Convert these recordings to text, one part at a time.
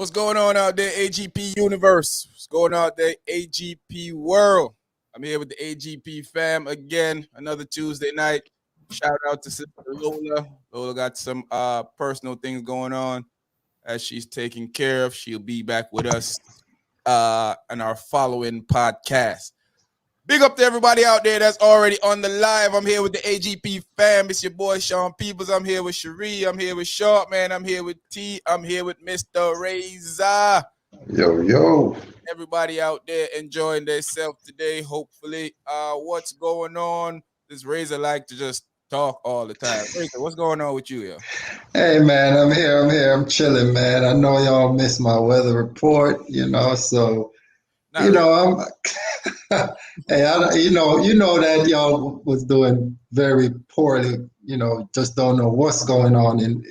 What's going on out there, AGP Universe? What's going on out there, AGP World? I'm here with the AGP fam again, another Tuesday night. Shout out to Sister Lola. Lola got some personal things going on as she's taken care of. She'll be back with us in our following podcast. Big up to everybody out there that's already on the live. I'm here with the AGP fam. It's your boy Sean Peoples. I'm here with Cherie. I'm here with Sharp Man. I'm here with T. I'm here with Mr. Razor. Yo. Everybody out there enjoying themselves today, hopefully. What's going on? This Razor like to just talk all the time. Razor, what's going on with you, yo? Hey, man, I'm here. I'm chilling, man. I know y'all missed my weather report, so... Not really. I'm hey, you know that y'all was doing very poorly, just don't know what's going on in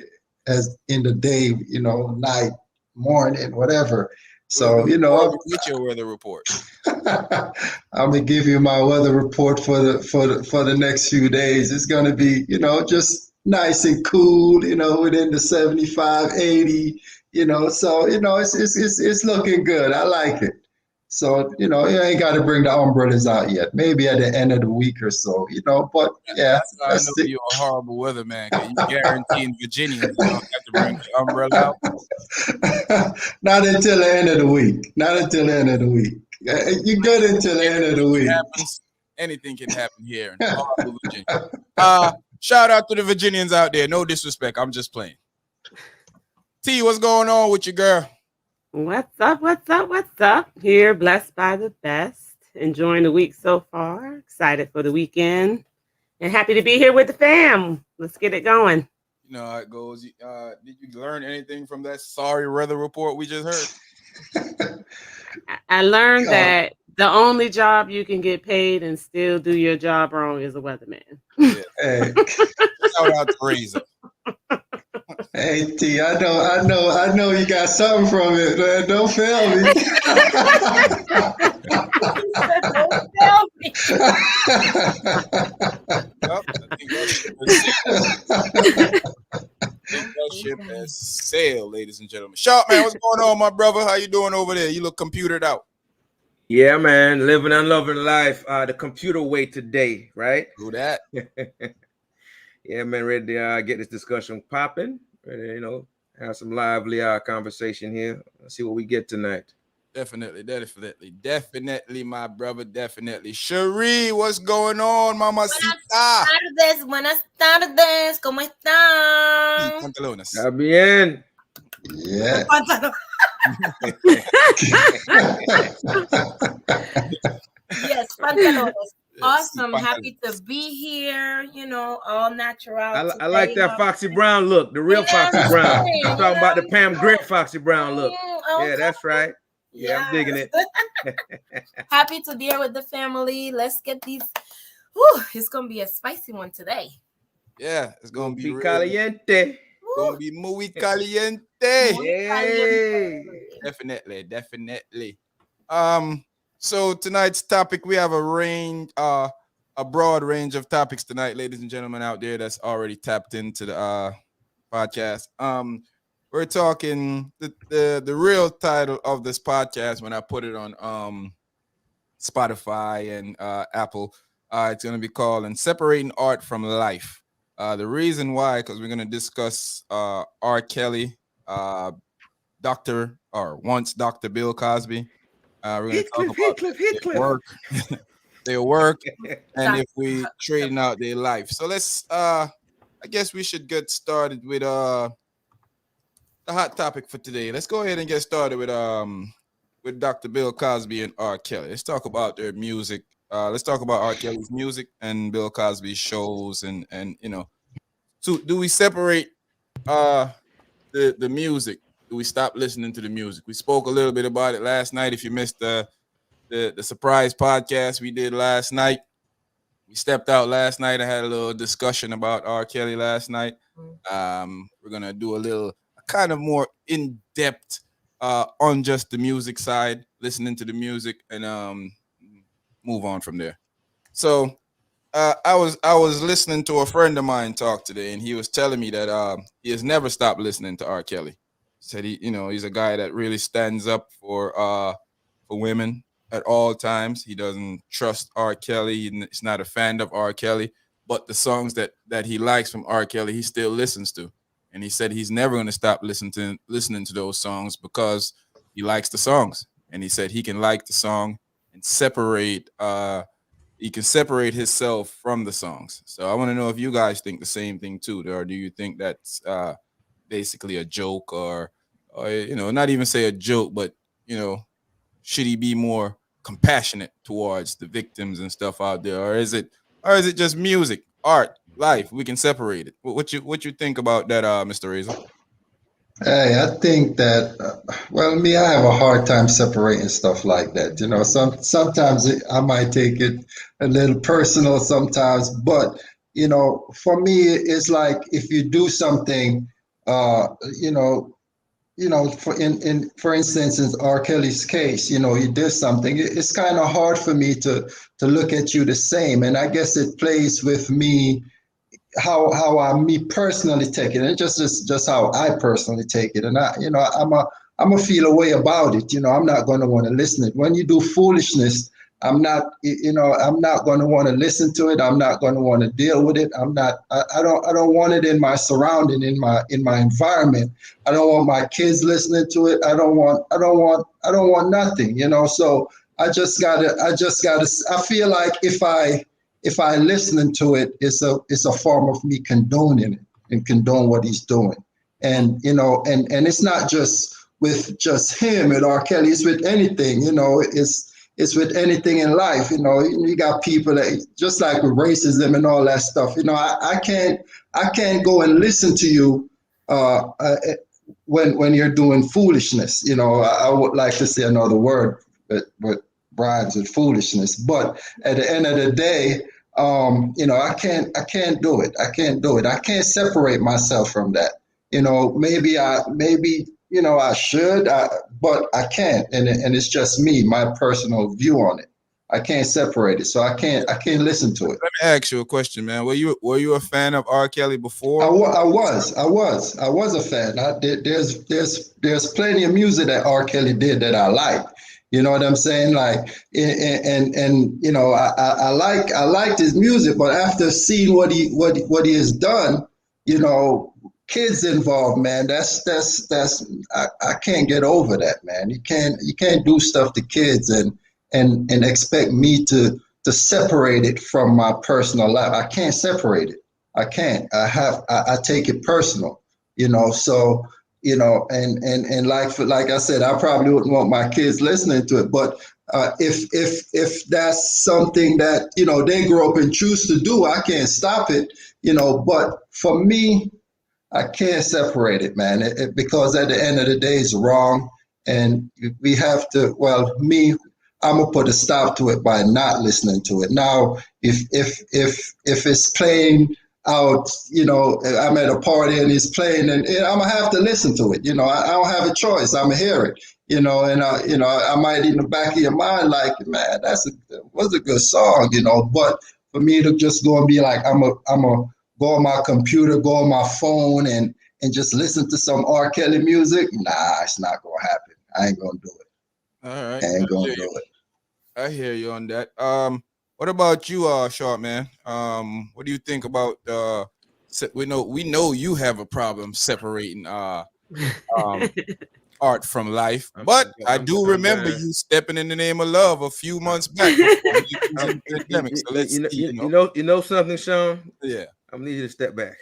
the day, night, morning, whatever. So, What's your weather report? I'm gonna give you my weather report for the next few days. It's gonna be, just nice and cool, within the 75, 80, so it's looking good. I like it. So, you ain't got to bring the umbrellas out yet. Maybe at the end of the week or so, but yeah. I know you're a horrible weatherman. You guaranteeing Virginians you don't have to bring the umbrella out? Not until the end of the week. You're good until the end of the week. Anything can happen here in horrible Virginia. Shout out to the Virginians out there. No disrespect. I'm just playing. T, what's going on with you, girl? What's up? Here, blessed by the best. Enjoying the week so far. Excited for the weekend. And happy to be here with the fam. Let's get it going. You know how it goes. Did you learn anything from that sorry weather report we just heard? I learned that the only job you can get paid and still do your job wrong is a weatherman. Yeah. Hey. Shout out to Razor. Hey T, I know you got something from it, man. Don't fail me. Don't fail me. Well, I think that ship has sailed, ladies and gentlemen. Sharp Man, what's going on, my brother? How you doing over there? You look computered out. Yeah, man, living and loving life the computer way today, right? Do that. Yeah, man, ready to get this discussion popping. Ready to, have some lively conversation here. Let's see what we get tonight. Definitely, my brother, definitely. Cherie, what's going on, mamacita? Buenas tardes, ¿cómo están? Pantalones. Está bien. Yeah. Yes, pantalones. Awesome. Happy to be here, all natural. I like that Foxy Brown look, the real Foxy Brown. I'm talking about the Pam Grant Foxy Brown look. Okay. Yeah, that's right. Yeah, I'm digging it. Happy to be here with the family. Let's get these. It's going to be a spicy one today. Yeah, it's going to be caliente. Going to be muy caliente. Yay. Definitely. So tonight's topic, we have a broad range of topics tonight, ladies and gentlemen out there that's already tapped into the podcast. We're talking the real title of this podcast when I put it on Spotify and Apple. It's going to be called "And Separating Art from Life." The reason why, because we're going to discuss R.Kelly, once Dr. Bill Cosby. We're going to talk about their work, and if we trading out their life. So let's, I guess we should get started with the hot topic for today. Let's go ahead and get started with Dr. Bill Cosby and R. Kelly. Let's talk about their music. Let's talk about R. Kelly's music and Bill Cosby's shows, and So do we separate the music? Do we stop listening to the music? We spoke a little bit about it last night. If you missed the surprise podcast we did last night, we stepped out last night. I had a little discussion about R. Kelly last night. We're gonna do a kind of more in-depth on just the music side, listening to the music, and move on from there. So I was listening to a friend of mine talk today, and he was telling me that he has never stopped listening to R. Kelly. Said he's a guy that really stands up for women at all times. He doesn't trust R. Kelly. He's not a fan of R. Kelly, but the songs that he likes from R. Kelly, he still listens to. And he said he's never going to stop listening to those songs because he likes the songs. And he said he can like the song and separate. He can separate himself from the songs. So I want to know if you guys think the same thing too, or do you think that's basically a joke, or not even say a joke, but should he be more compassionate towards the victims and stuff out there, or is it just music, art, life? We can separate it. What you think about that, Mr. Razor? Hey, I think that, I have a hard time separating stuff like that. Sometimes I might take it a little personal sometimes, but, for me, it's like if you do something, for instance, in R. Kelly's case, he did something. It's kind of hard for me to look at you the same, and I guess it plays with me how me personally take it, and just how I personally take it, and I'm a feel a way about it. I'm not going to want to listen to it. When you do foolishness, I'm not going to want to listen to it. I'm not going to want to deal with it. I don't want it in my surrounding, in my environment. I don't want my kids listening to it. I don't want nothing, so I feel like if I listen to it, it's a form of me condoning it and condone what he's doing. And and it's not just with just him and R. Kelly, it's with anything, it's with anything in life. You got people that, just like with racism and all that stuff, I can't go and listen to you when you're doing foolishness. I would like to say another word, but rhymes with foolishness. But at the end of the day, I can't do it. I can't do it. I can't separate myself from that. Maybe I should, but I can't. And it's just me, my personal view on it. I can't separate it. So I can't listen to it. Let me ask you a question, man. Were you a fan of R. Kelly before? I was a fan. There's plenty of music that R. Kelly did that I like. You know what I'm saying? Like, and I liked his music, but after seeing what he has done, kids involved, man, that's I can't get over that, man. You can't do stuff to kids and expect me to separate it from my personal life. I can't separate it. I can't. I take it personal, so. And like I said, I probably wouldn't want my kids listening to it. But if that's something that they grow up and choose to do, I can't stop it. But for me, I can't separate it, man. Because at the end of the day, it's wrong, and we have to. Well, I'm gonna put a stop to it by not listening to it. Now, if it's playing out, I'm at a party and it's playing, and I'm gonna have to listen to it. I don't have a choice. I'm gonna hear it. And I might in the back of your mind, like, man, was a good song. But for me to just go and be like, I'm a go on my computer, go on my phone, and just listen to some R. Kelly music, nah, it's not gonna happen. I ain't gonna do it. All right, I ain't gonna do it. I hear you on that. What about you, Short Man? What do you think about we know you have a problem separating art from life, but I do remember you stepping in the name of love a few months back. Pandemic. So let's you know something, Sean? Yeah. I'm gonna need you to step back.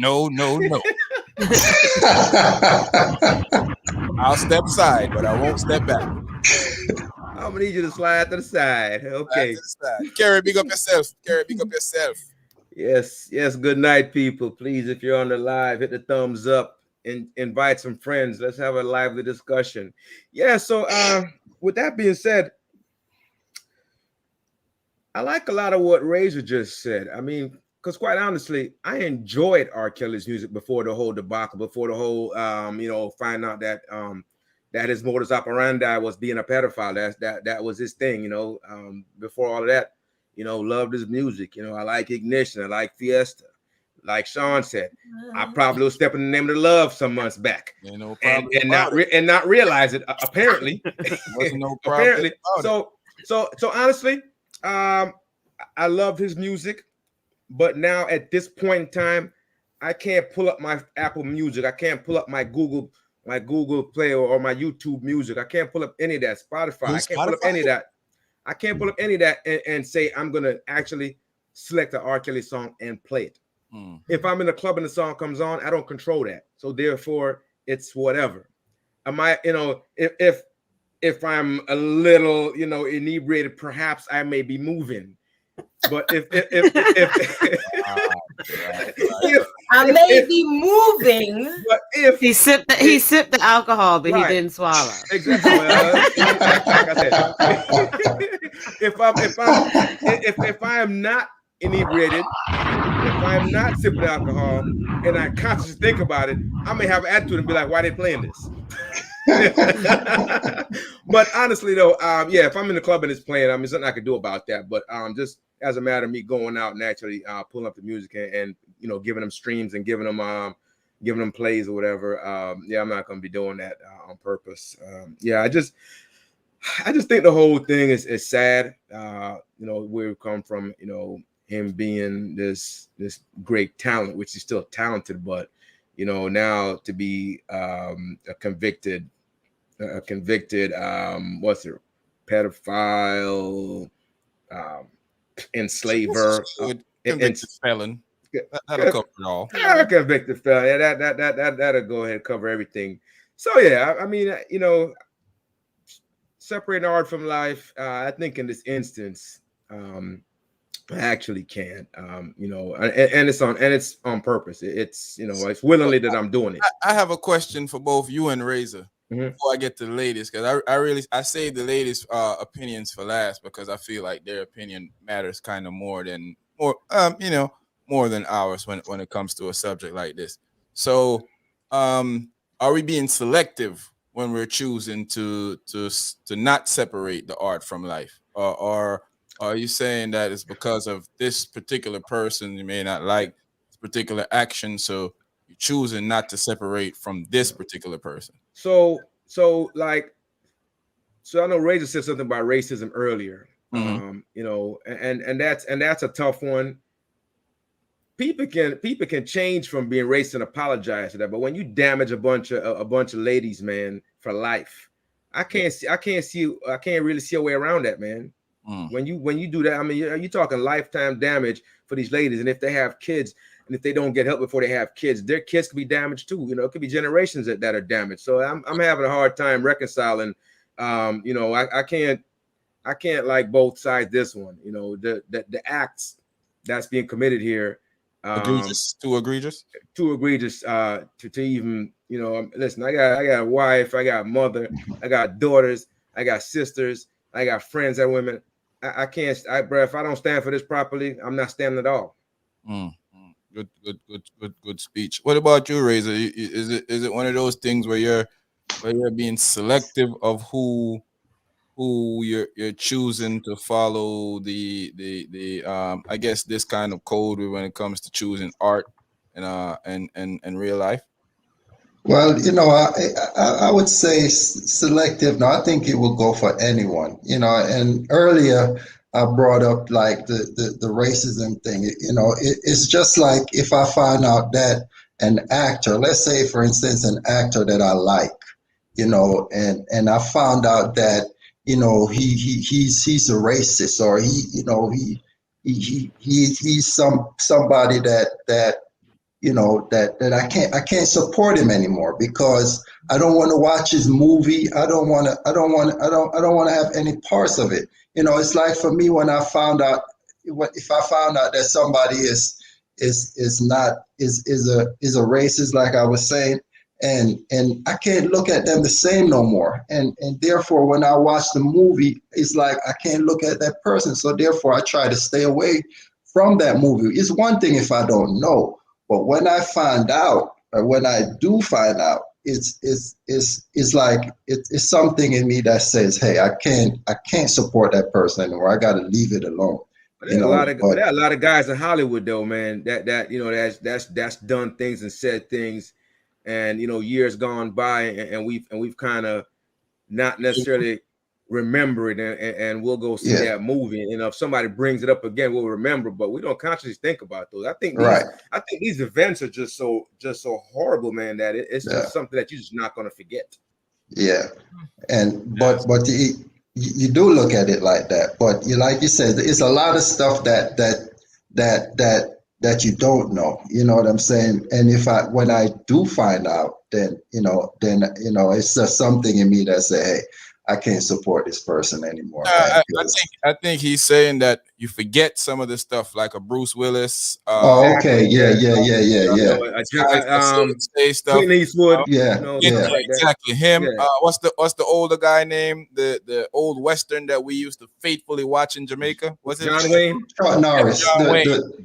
No. I'll step aside, but I won't step back. I'm gonna need you to slide to the side. Okay. Kerry, big up yourself. Yes. Good night, people. Please, if you're on the live, hit the thumbs up and invite some friends. Let's have a lively discussion. Yeah. So, with that being said, I like a lot of what Razor just said. I mean, because quite honestly, I enjoyed R. Kelly's music before the whole debacle, before the whole, find out that that his modus operandi was being a pedophile. That was his thing, before all of that, loved his music. I like Ignition. I like Fiesta. like Sean said, I probably was stepping in the name of the love some months back, no and problem not realize it. Apparently, wasn't no problem. So honestly, I love his music, but now at this point in time, I can't pull up my Apple Music. I can't pull up my Google Play or my YouTube Music. I can't pull up any of that. Spotify. I can't pull up any of that. I can't pull up any of that and say I'm gonna actually select an R. Kelly song and play it. If I'm in a club and the song comes on, I don't control that. So therefore, it's whatever. Am I, if I'm a little, inebriated, perhaps I may be moving. But if I may be moving, but if he sipped the alcohol, but he didn't swallow. Exactly. Like I said, if I am not inebriated, if I am not sipping alcohol, and I consciously think about it, I may have an attitude and be like, "Why they playing this?" But honestly, though, if I'm in the club and it's playing, there's nothing I can do about that. But just as a matter of me going out and actually pulling up the music and giving them streams and giving them plays or whatever, I'm not going to be doing that on purpose. I just think the whole thing is sad. Where we come from, him being this great talent, which he's still talented, but now to be a convicted pedophile, enslaver, convicted felon. That'll cover it all. Convicted felon. Yeah, that'll go ahead and cover everything. So separating art from life, I think in this instance, I actually can't. And it's on purpose. It's it's willingly that I'm doing it. I have a question for both you and Razor before I get to the ladies, because I save the ladies' opinions for last, because I feel like their opinion matters kind of more than ours when it comes to a subject like this. So, are we being selective when we're choosing to not separate the art from life, or are you saying that it's because of this particular person you may not like this particular action, so you're choosing not to separate from this particular person? So I know Razor said something about racism earlier. And that's a tough one. People can change from being racist and apologize for that, but when you damage a bunch of ladies, man, for life, I can't really see a way around that, man. When you do that, you're talking lifetime damage for these ladies, and if they have kids, and if they don't get help before they have kids, their kids could be damaged too. It could be generations that are damaged. So I'm having a hard time reconciling. I can't like both sides. This one, the acts that's being committed here. Too egregious to even listen. I got a wife, I got a mother, I got daughters, I got sisters, I got friends that are women. I can't, bro. If I don't stand for this properly, I'm not standing at all. Good speech. What about you, Razor? Is it one of those things where you're being selective of who you're choosing to follow the I guess this kind of code when it comes to choosing art and real life? Well, I would say selective. No, I think it will go for anyone. And earlier I brought up like the racism thing. It's just like if I find out that an actor, let's say for instance, an actor that I like, and I found out that he's a racist, or he's somebody that I can't support him anymore because I don't want to watch his movie. I don't want to have any parts of it. It's like for me when I found out, if I found out that somebody is a racist, like I was saying, and I can't look at them the same no more. And therefore, when I watch the movie, it's like I can't look at that person. So therefore, I try to stay away from that movie. It's one thing if I don't know. But when I find out, or when I do find out, it's like it's something in me that says, "Hey, I can't support that person anymore. I got to leave it alone There are a lot of guys in Hollywood though, man. That you know that's done things and said things, and you know years gone by, and we've kind of not necessarily remember it, and we'll go see that movie, and if somebody brings it up again, we'll remember, but we don't consciously think about those. I think these events are just so horrible, man, that it's just something that you're just not going to forget. Yeah, and but you do look at it like that, but like you said, it's a lot of stuff that you don't know. You know what I'm saying? And when I do find out, then it's just something in me that say, hey, I can't support this person anymore. I think he's saying that you forget some of the stuff like a Bruce Willis. Okay, yeah. Say stuff. Clint Eastwood. Exactly. Him. Yeah. What's the older guy name? The old Western that we used to faithfully watch in Jamaica. Was it John Wayne? Chuck Norris.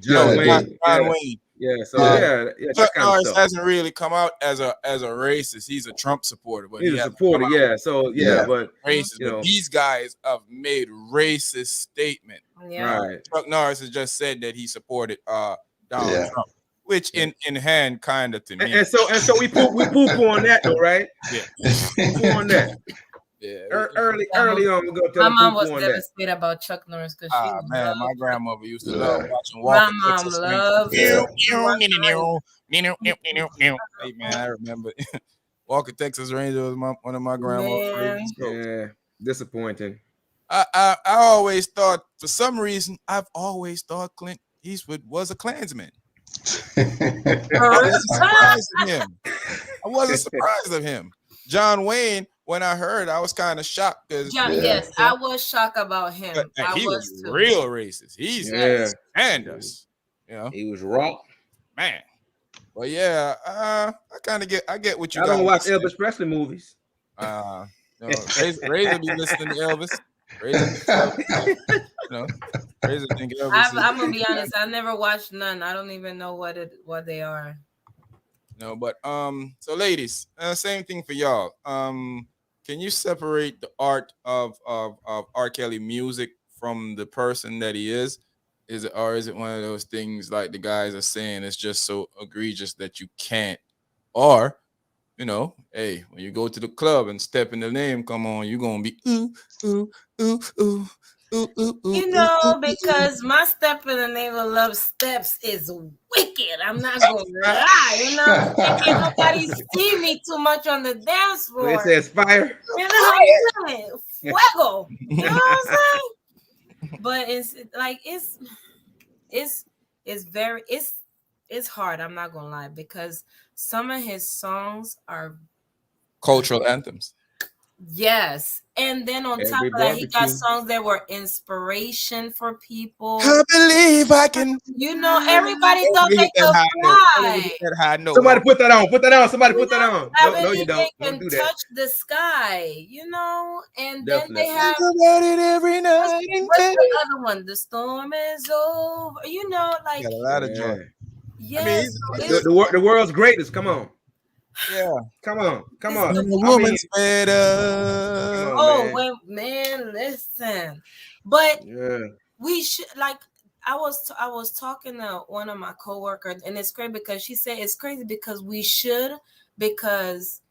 John Wayne. Yeah, so Chuck Norris hasn't really come out as a racist. He's a Trump supporter, but he's a supporter. But racist. But these guys have made racist statement. Yeah. Right. Chuck Norris has just said that he supported Donald Trump, which in hand kind of to me. And so we poo on that though, right? Yeah. Poo on that. Yeah, early on, we're gonna tell my mom was devastated about Chuck Norris because my grandmother used to love watching Walker. My mom loved Hey man, I remember Walker Texas Ranger was one of my grandma's favorites. Yeah, disappointing. I always thought, for some reason, I've always thought Clint Eastwood was a Klansman. I wasn't surprised of him. John Wayne. When I heard, I was kind of shocked because I was shocked about him. He was real racist. He's and us, he was raw, man. Well, I get what you. I don't watch Elvis Presley movies. Razor be listening to Elvis. Razor think Elvis. I'm gonna be honest. I never watched none. I don't even know what they are. No, but so ladies, same thing for y'all. Can you separate the art of R.Kelly music from the person that he is? Is it one of those things like the guys are saying it's just so egregious that you can't? Or, hey, when you go to the club and step in the name, come on, you're gonna be ooh, ooh, ooh, ooh. Because my step in the name of love steps is wicked. I'm not gonna lie. Can't nobody see me too much on the dance floor. It says fire. Fuego. You know what I'm saying? But it's like it's hard. I'm not gonna lie, because some of his songs are cultural anthems. Yes. And then on top of that, he got songs that were inspiration for people. I believe I can. Everybody thought they could fly. Somebody put that on. Somebody put that on. No, you don't. Don't do that. Touch the sky, and Definitely. Then they have about it every night. What's the other one? The storm is over. Like got a lot of joy. Yes. The world's greatest. Come on. Yeah, come on. The woman's better. Man, listen. But we should I was talking to one of my coworkers, and it's great because she said it's crazy because we should, because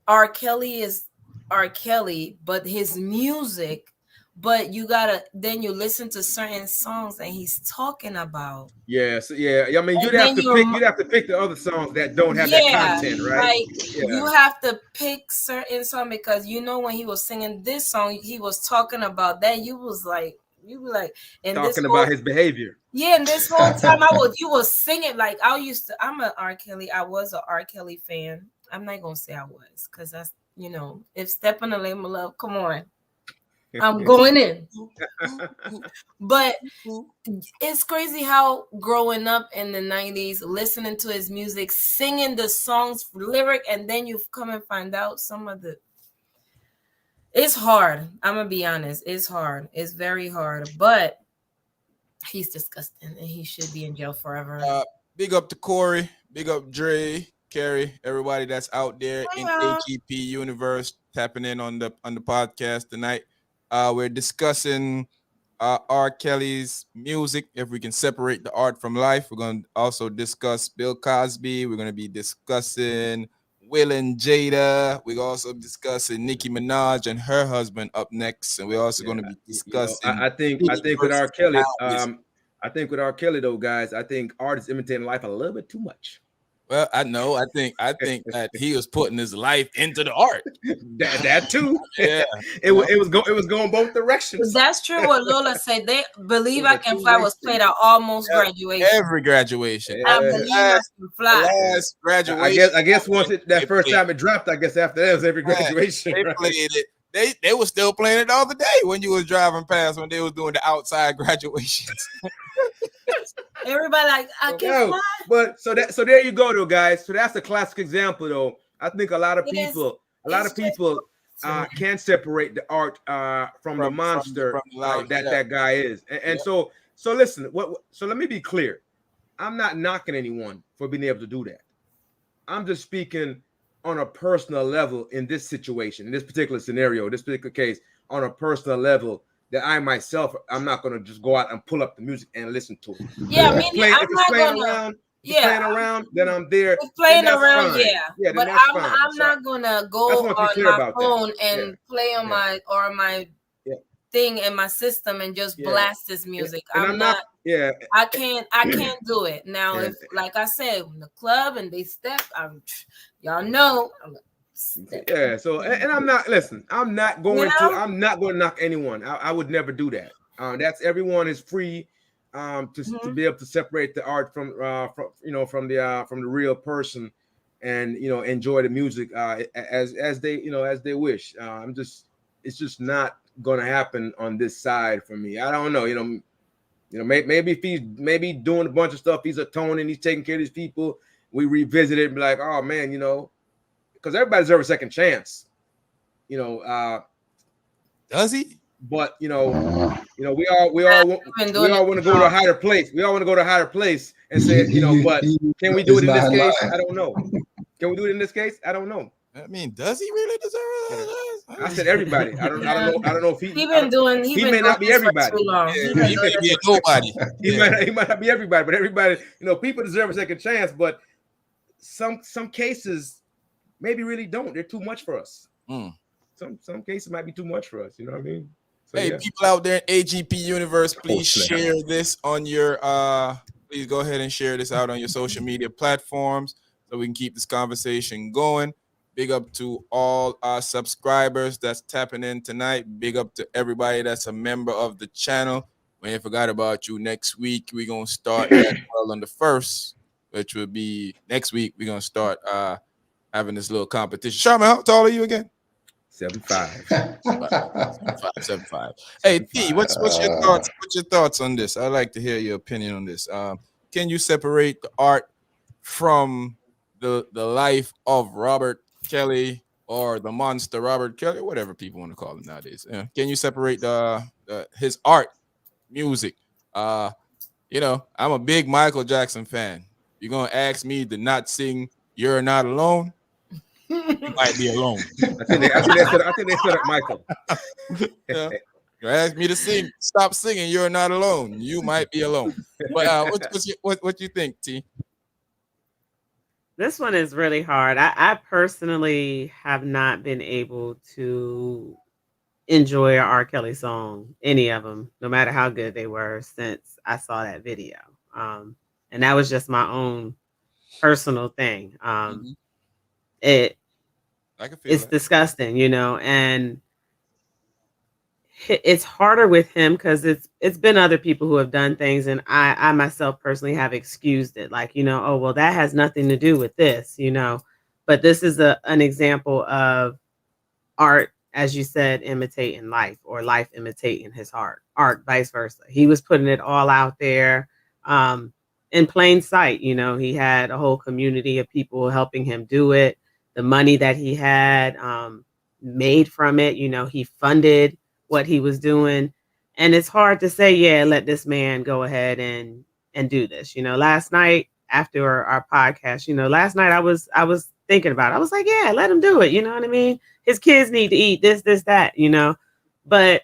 R. Kelly is R. Kelly, but his music. But you listen to certain songs and he's talking about. Yes, yeah. I mean, you'd have to pick the other songs that don't have that content, right? You have to pick certain songs because when he was singing this song, he was talking about that. You were like, and talking about his behavior. Yeah, and this whole time you was singing like I was an R. Kelly fan. I'm not gonna say I was, because that's if Step on the Name of Love, come on. I'm going in. But it's crazy how growing up in the 90s, listening to his music, singing the songs lyric, and then you come and find out some of the. It's hard. I'm going to be honest. It's hard. It's very hard. But he's disgusting and he should be in jail forever. Big up to Corey. Big up Dre, Carrie, everybody that's out there in AGP universe tapping in on the podcast tonight. We're discussing R. Kelly's music, if we can separate the art from life. We're going to also discuss Bill Cosby. We're going to be discussing Will and Jada. We're also discussing Nicki Minaj and her husband up next. And we're also going to be discussing. I think with R. Kelly, I think with R. Kelly though, guys, I think art is imitating life a little bit too much. Well, I know. I think that he was putting his life into the art. that too. Yeah, it was going both directions. That's true. What Lola said. They Believe I Can Fly was played at almost graduation. Every graduation. I Believe I Can Fly. Last graduation. I guess once that first time it dropped, I guess after that was every graduation. They played it. They were still playing it the other day when you was driving past when they was doing the outside graduations. Everybody like I can fly. But so there you go though, guys. So that's a classic example though. I think a lot of people can separate the art from the monster that guy is. And so listen, so let me be clear. I'm not knocking anyone for being able to do that. I'm just speaking on a personal level in this situation, in this particular scenario, this particular case, on a personal level, that I myself, I'm not going to just go out and pull up the music and listen to it. Yeah, I mean, if it's playing around, then I'm there. It's playing around, fine. Yeah, but I'm not going to go on my phone and play on my thing in my system and just blast this music. I'm not. Yeah, I can't do it now. If, like I said, in the club and they step, y'all know. Yeah. So and I'm not. Listen, I'm not going to knock anyone. I would never do that. That's everyone is free to be able to separate the art from the real person, and enjoy the music as they wish. It's just not going to happen on this side for me. I don't know. Maybe if he's doing a bunch of stuff, he's atoning, he's taking care of these people. We revisit it and be like, oh man, because everybody deserves a second chance. Does he? But we all want to go to a higher place. We all want to go to a higher place and say, but can we do it in this case? I don't know. Can we do it in this case? I don't know. I mean, does he really deserve it? I said everybody. I don't know if he may not be everybody. He may be nobody. He might not be everybody, but everybody, people deserve a second chance. But some cases maybe really don't. They're too much for us. Some cases might be too much for us. You know what I mean? So, people out there in AGP universe, please share this on your please go ahead and share this out on your social media platforms so we can keep this conversation going. Big up to all our subscribers that's tapping in tonight. Big up to everybody that's a member of the channel. We ain't forgot about you. Next week we're gonna start on the 1st, which will be next week. We're gonna start having this little competition. Sharman, how tall are you again? 7'5". 7'5". Hey T, what's your thoughts? What's your thoughts on this? I'd like to hear your opinion on this. Can you separate the art from the life of Robert Kelly or the monster Robert Kelly, whatever people want to call him nowadays? Can you separate his art, music? I'm a big Michael Jackson fan. You're gonna ask me to not sing "You're Not Alone"? You might be alone. I think they set up Michael. You ask me to stop singing "You're Not Alone." You might be alone. But what you think, T? This one is really hard. I personally have not been able to enjoy an R. Kelly song, any of them, no matter how good they were, since I saw that video. And that was just my own personal thing. It's disgusting, and it's harder with him because it's been other people who have done things, and I myself personally have excused it, like, oh well, that has nothing to do with this, but this is an example of art, as you said, imitating life, or life imitating his art vice versa. He was putting it all out there in plain sight. He had a whole community of people helping him do it. The money that he had made from it, he funded what he was doing. And it's hard to say, let this man go ahead and do this. Last night after our podcast, last night I was thinking about it. I was like, let him do it. You know what I mean? His kids need to eat this, that, but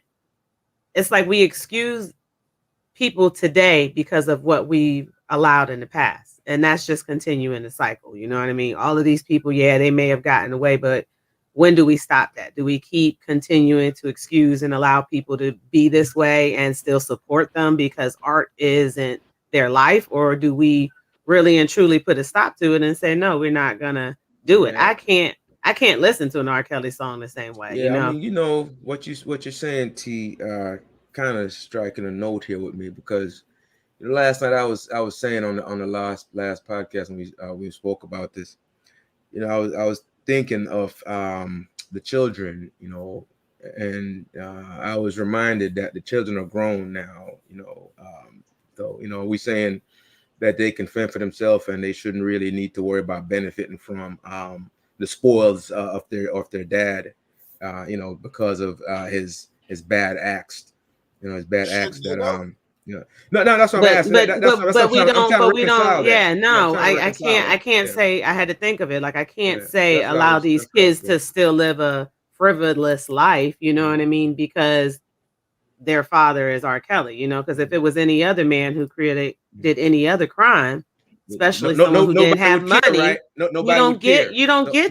it's like we excuse people today because of what we allowed in the past. And that's just continuing the cycle. You know what I mean? All of these people, yeah, they may have gotten away, but when do we stop that? Do we keep continuing to excuse and allow people to be this way and still support them because art isn't their life? Or do we really and truly put a stop to it and say, no, we're not gonna do it? Yeah. I can't listen to an R. Kelly song the same way. Yeah, you know? I mean, you know what you're saying, T, kind of striking a note here with me, because last night I was saying on the last podcast when we spoke about this, you know, I was thinking of the children, you know, and I was reminded that the children are grown now, you know, so you know, we saying that they can fend for themselves and they shouldn't really need to worry about benefiting from the spoils of their dad, you know, because of his bad acts, you know, his bad acts that you know. No, that's what I'm asking. But we don't. Yeah, no, I can't Yeah. say. I had to think of it. Like I can't Yeah, say that's what I allow was- these that's what I was kids to still live a frivolous life. You know what I mean? Because their father is R. Kelly. You know, because if it was any other man who did any other crime, especially someone who didn't have would care, money, right? you don't get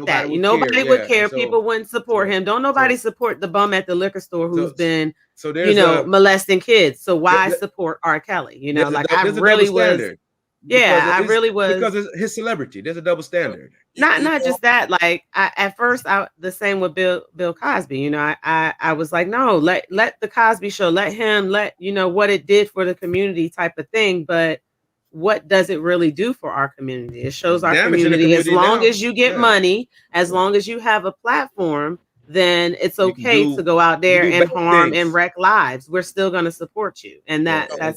that. Nobody would care. People wouldn't support him. Don't nobody support the bum at the liquor store who's been, you know, molesting kids. So why support R. Kelly? You know, like I really was. Yeah, I really was, because it's his celebrity. There's a double standard. Not just that. Like at first, the same with Bill Cosby. You know, I was like, no, let the Cosby Show, let you know what it did for the community type of thing. But what does it really do for our community? It shows our community as long as you get money, as long as you have a platform, then it's okay to go out there and harm and wreck lives. We're still going to support you, and that's a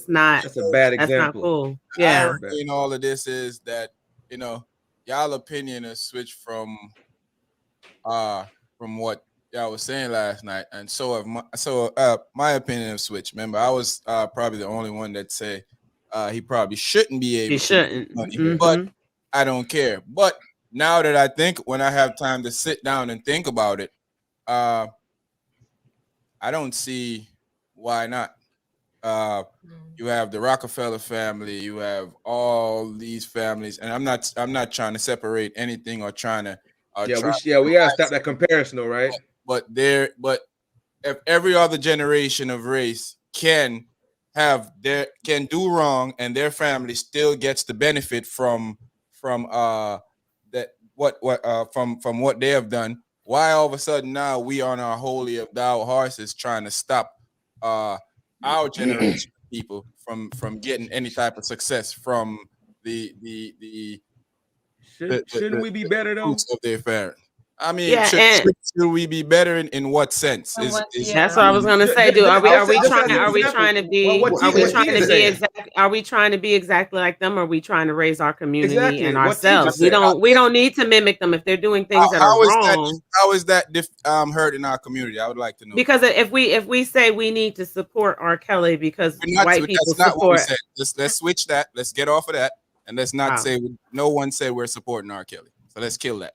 bad example. That's not cool. Yeah, in all of this is that, you know, y'all opinion has switched from what y'all was saying last night, and my opinion has switched. Remember, I was probably the only one that say he probably shouldn't be able to make money, but I don't care. But now that I think, when I have time to sit down and think about it, I don't see why not. You have the Rockefeller family, you have all these families, and I'm not trying to separate anything or trying to. We gotta stop that comparison, though, right? But if every other generation of race can do wrong and their family still gets the benefit from what they have done, why all of a sudden now we on our holy of thou horses trying to stop our generation of people from getting any type of success from shouldn't we be better though? Of their parents. I mean, should we be better in what sense? That's what I was gonna say. Are we trying to be exactly like them? Or are we trying to raise our community and ourselves? We don't need to mimic them if they're doing things that are wrong. How is that hurting our community? I would like to know. Because if we say we need to support R. Kelly because white people support, let's switch that. Let's get off of that, and let's not say no one said we're supporting R. Kelly. So let's kill that.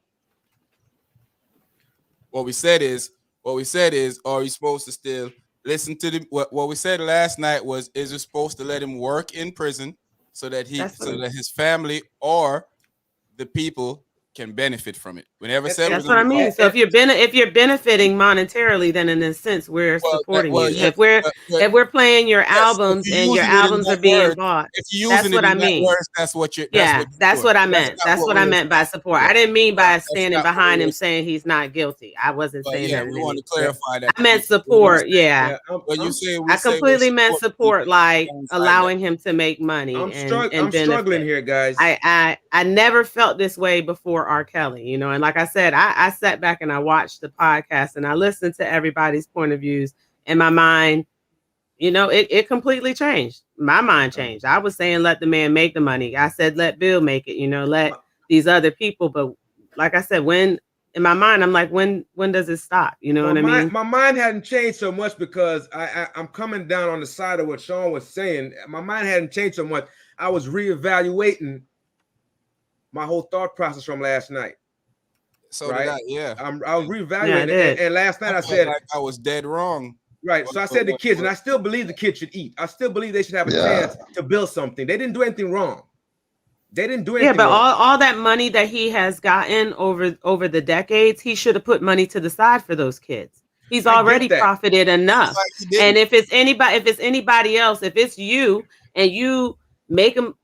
What we said is, are you supposed to still listen to what we said last night was, is it supposed to let him work in prison so that his family or the people can benefit from it? Whenever said that's what I mean. So if you're benefiting monetarily, then in a sense we're supporting you. Yeah, if we're playing your albums and your albums are being bought, that's what I mean. That's what you're. That's what I meant. That's what I meant by support. I didn't mean by standing behind him saying he's not guilty. I wasn't saying that. We want to clarify that. I meant support. Yeah. I completely meant support, like allowing him to make money. I'm struggling here, guys. I never felt this way before R. Kelly, you know, and like I said, I sat back and I watched the podcast and I listened to everybody's point of views, and my mind, you know, it completely changed. My mind changed. I was saying let the man make the money. I said let Bill make it, you know, let these other people. But like I said, when in my mind, I'm like, when does it stop? You know what I mean? My mind hadn't changed so much because I'm coming down on the side of what Sean was saying. My mind hadn't changed so much. I was reevaluating my whole thought process from last night. So right? I was reevaluating, and last night I said I was dead wrong Right. So I said the kids, and I still believe the kids should eat. I still believe they should have a chance to build something. They didn't do anything wrong. They didn't do anything. Yeah, but wrong. all that money that he has gotten over the decades, he should have put money to the side for those kids. He's already profited enough. And if it's anybody else, if it's you and you make him,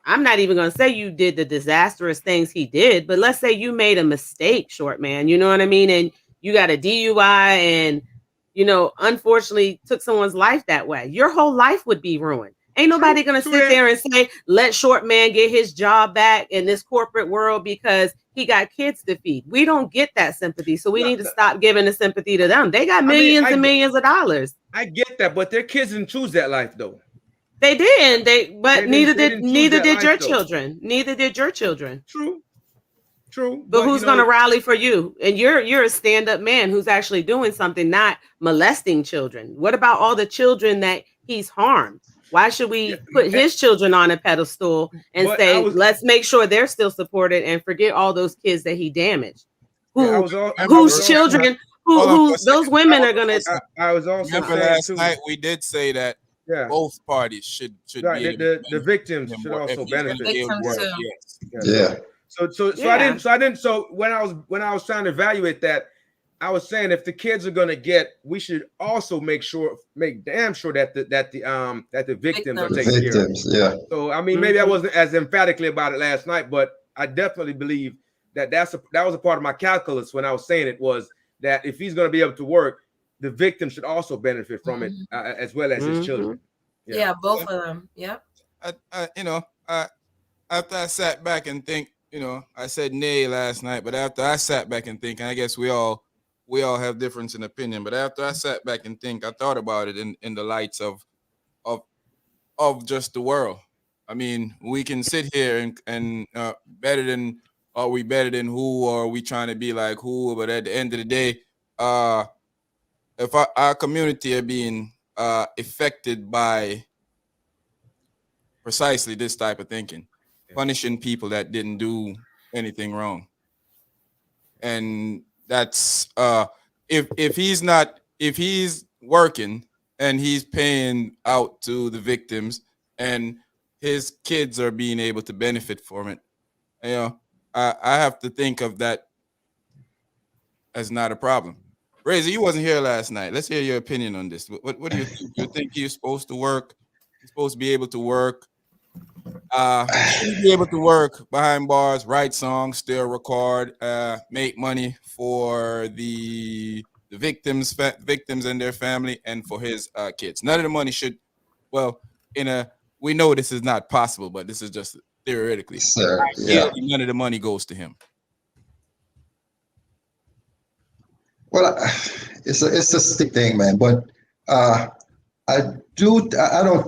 I'm not even going to say you did the disastrous things he did, but let's say you made a mistake, short man, you know what I mean? And you got a DUI and, you know, unfortunately took someone's life that way. Your whole life would be ruined. Ain't nobody going to sit there and say, let short man get his job back in this corporate world because he got kids to feed. We don't get that sympathy. So we need to stop giving the sympathy to them. They got millions and millions of dollars. I get that, but their kids didn't choose that life though. They did. Neither did your children. Neither did your children. True. But who's going to rally for you? And you're a stand-up man who's actually doing something, not molesting children. What about all the children that he's harmed? Why should we put his children on a pedestal and say, let's make sure they're still supported and forget all those kids that he damaged? Whose children, those women are going to. I was also remember last night we did say that both parties should be the victims should also benefit. So when I was trying to evaluate that, I was saying if the kids are gonna get, we should also make damn sure that the victims are taken care of. Yeah. So I mean, maybe I wasn't as emphatically about it last night, but I definitely believe that that was a part of my calculus when I was saying it, was that if he's gonna be able to work, the victim should also benefit from it as well as his children. Yeah, both of them. Yep. After I sat back and think, I said nay last night, but after I sat back and think, and I guess we all have difference in opinion, but after I sat back and think, I thought about it in the lights of just the world. I mean, we can sit here and better than, are we better than who, or are we trying to be like who? But at the end of the day, if our community are being affected by precisely this type of thinking, punishing people that didn't do anything wrong. And that's if he's working and he's paying out to the victims and his kids are being able to benefit from it, I have to think of that as not a problem. Razor, you wasn't here last night. Let's hear your opinion on this. What do you think? You think he's supposed to work? He's supposed to be able to work. Be able to work behind bars, write songs, still record, make money for the victims and their family, and for his kids. None of the money should, we know this is not possible, but this is just theoretically. Sir, yeah. None of the money goes to him. Well, it's a stick thing, man. But I don't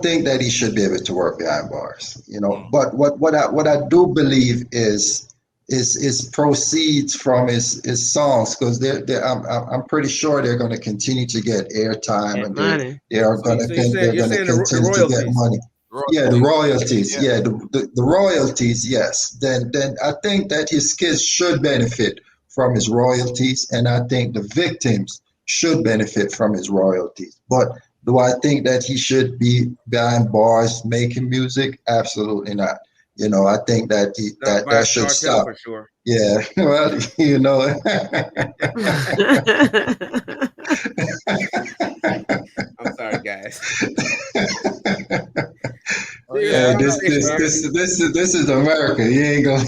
think that he should be able to work behind bars, But what I do believe is proceeds from his songs, because I'm pretty sure they're going to continue to get airtime and they are going to continue to get money. Yeah, the royalties. Yeah, the royalties. Yes. Then I think that his kids should benefit from his royalties, and I think the victims should benefit from his royalties. But do I think that he should be behind bars making music? Absolutely not. I think that that should stop. For sure. Yeah, well, I'm sorry, guys. Yeah, this is America. You ain't gonna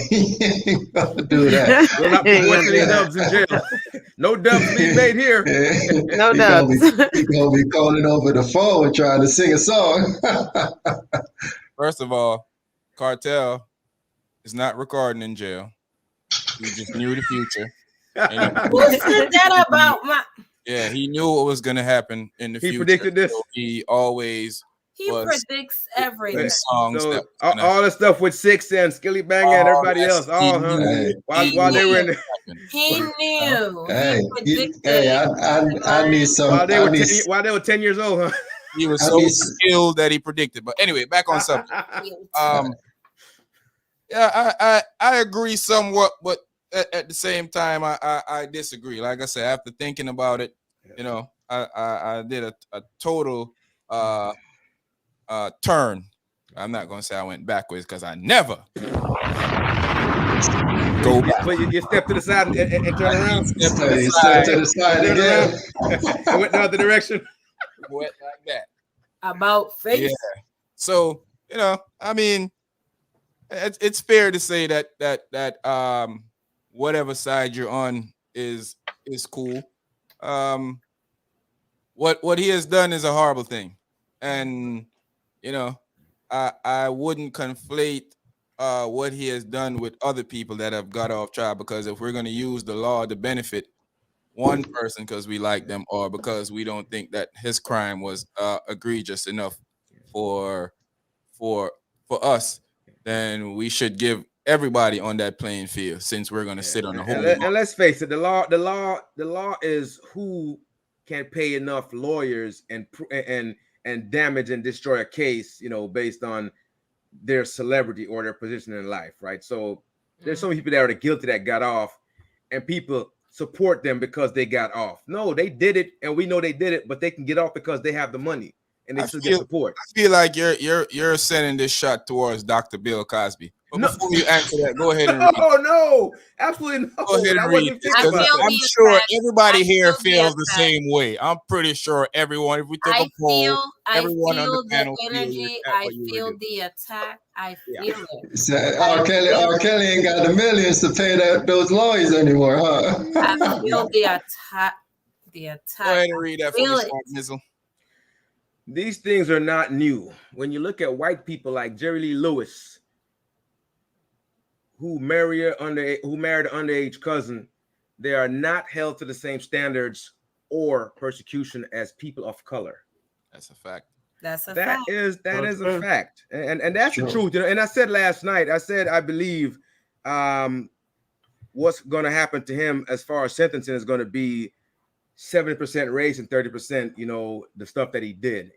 do that. We're not putting any dubs in jail. No dubs being made here. No dubs. He's gonna be calling over the phone trying to sing a song. First of all, Cartel is not recording in jail. He just knew the future. Who said that about my? Yeah, he knew what was gonna happen in the future. He predicted this. So he always. He predicts everything. Songs so all the stuff with Six and Skilly Bang and everybody else. While they were in the, he knew. I need some. While they were 10 years old, huh? He was so skilled that he predicted. But anyway, back on subject. I agree somewhat, but at the same time, I disagree. Like I said, after thinking about it, I did a total turn. I'm not gonna say I went backwards because I never go back. But you step to the side and turn around. Step to So the you side. step to the side Turn again. around. I went the other direction. Went like that. About face. Yeah. So I mean, it's fair to say that whatever side you're on is cool. What he has done is a horrible thing, and I wouldn't conflate what he has done with other people that have got off trial, because if we're going to use the law to benefit one person because we like them or because we don't think that his crime was egregious enough for us, then we should give everybody on that playing field, since we're going to sit on the whole. And let's face it, the law is who can pay enough lawyers and damage and destroy a case, based on their celebrity or their position in life, right? So there's so many people that are guilty that got off, and people support them because they got off. No, they did it, and we know they did it, but they can get off because they have the money and they still get support. I feel like you're sending this shot towards Dr. Bill Cosby. But before you answer that, go ahead and read. Oh no, absolutely no. Go ahead and read. I'm sure everybody here feels the same way. I'm pretty sure everyone. If we took a poll, everyone on the panel feels the energy. I feel the attack. I feel it. So R.Kelly ain't got the millions to pay those lawyers anymore, huh? I feel the attack. The attack. Go ahead and read that for me, Mizzle. These things are not new. When you look at white people like Jerry Lee Lewis, who married an underage cousin, they are not held to the same standards or persecution as people of color. That's a fact. That's a fact. That is a fact, and that's the truth. And I said last night, I believe what's going to happen to him as far as sentencing is going to be 70% race and 30%, the stuff that he did,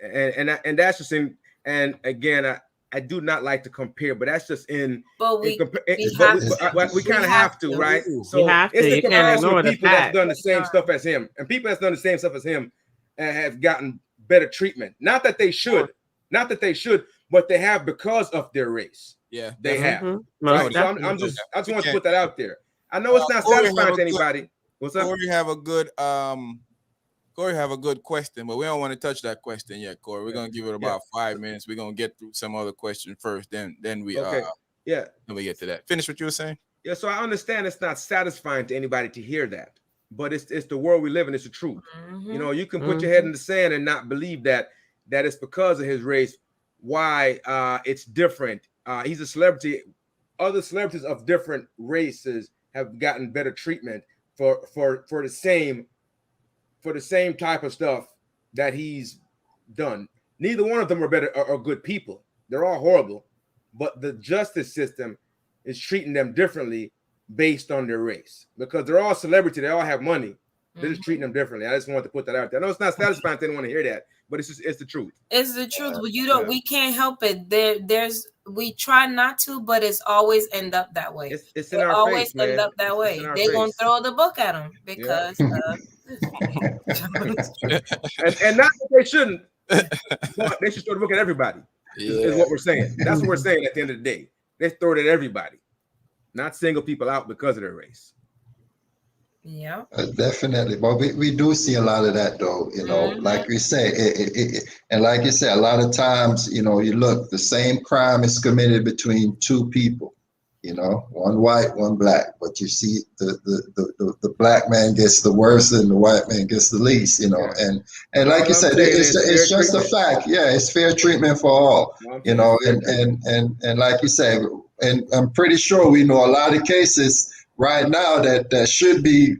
and that's just in. And again, I do not like to compare, but that's just in. But we kind of have to, right? So it's the comparison of people that's done the same stuff as him, and people that's done the same stuff as him and have gotten better treatment. Not that they should, but they have because of their race. Yeah, they have. Mm-hmm. Right? So I just want to put that out there. I know it's not satisfying to anybody. What's up? Corey have a good question, but we don't want to touch that question yet, Corey. We're gonna give it about 5 minutes. We're gonna get through some other question first, then we then we get to that. Finish what you were saying. Yeah, so I understand it's not satisfying to anybody to hear that, but it's the world we live in. It's the truth. Mm-hmm. You can put your head in the sand and not believe that it's because of his race why it's different. He's a celebrity. Other celebrities of different races have gotten better treatment for the same type of stuff that he's done. Neither one of them are good people. They're all horrible, but the justice system is treating them differently based on their race, because they're all celebrity. They all have money. They're just treating them differently. I just wanted to put that out there. I know it's not satisfying. They don't want to hear that, but it's the truth. It's the truth. We can't help it. We try not to, but it's always end up that way. It's in our face, man. End up that way. They're gonna throw the book at them because and not that they shouldn't. But they should throw the book at everybody. Is what we're saying. That's what we're saying at the end of the day. They throw it at everybody, not single people out because of their race. Yeah, definitely. But we do see a lot of that, though. Like we say, and like you said, a lot of times, you look, the same crime is committed between two people. One white, one black, but you see the black man gets the worst and the white man gets the least. And like you said, it's just a fact. Yeah, it's fair treatment for all. And like you said, and I'm pretty sure we know a lot of cases right now that should be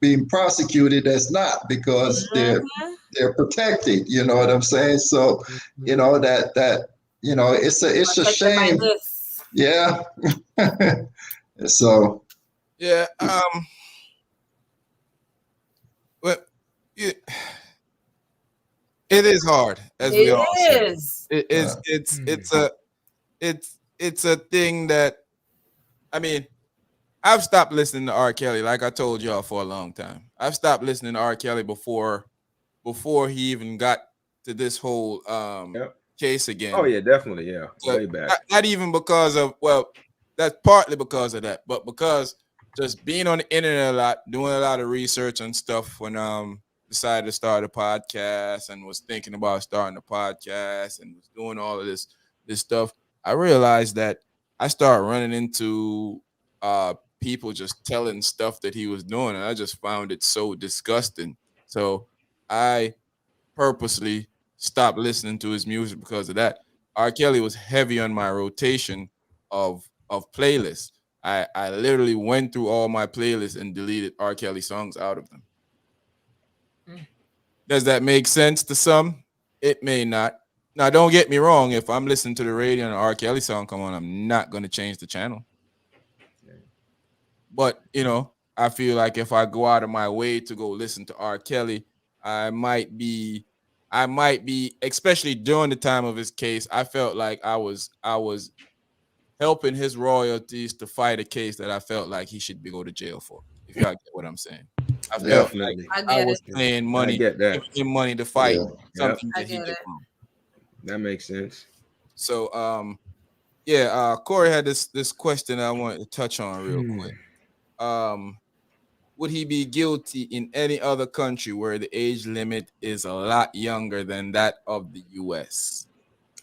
being prosecuted that's not, because they're protected. You know what I'm saying? So it's a shame. Yeah. So yeah. But it is hard, as we all say. It's a thing that, I mean, I've stopped listening to R. Kelly, like I told y'all, for a long time. I've stopped listening to R. Kelly before he even got to this whole Yep. case again. Oh yeah, definitely, yeah, So, way back. not even because of, well, that's partly because of that, but because just being on the internet a lot, doing a lot of research and stuff when decided to start a podcast and was thinking about starting a podcast and was doing all of this stuff, I realized that I started running into people just telling stuff that he was doing, and I just found it so disgusting. So I purposely stopped listening to his music because of that. R. Kelly was heavy on my rotation of playlists. I literally went through all my playlists and deleted R. Kelly songs out of them. Does that make sense to some? It may not. Now, don't get me wrong. If I'm listening to the radio and an R. Kelly song come on, I'm not going to change the channel. But, I feel like if I go out of my way to go listen to R. Kelly, I might be, especially during the time of his case, I felt like I was helping his royalties to fight a case that I felt like he should go to jail for. If y'all get what I'm saying. I felt like I was paying money, giving him money to fight something that he did wrong. That makes sense. So, Corey had this question I wanted to touch on real quick. Would he be guilty in any other country where the age limit is a lot younger than that of the U.S.?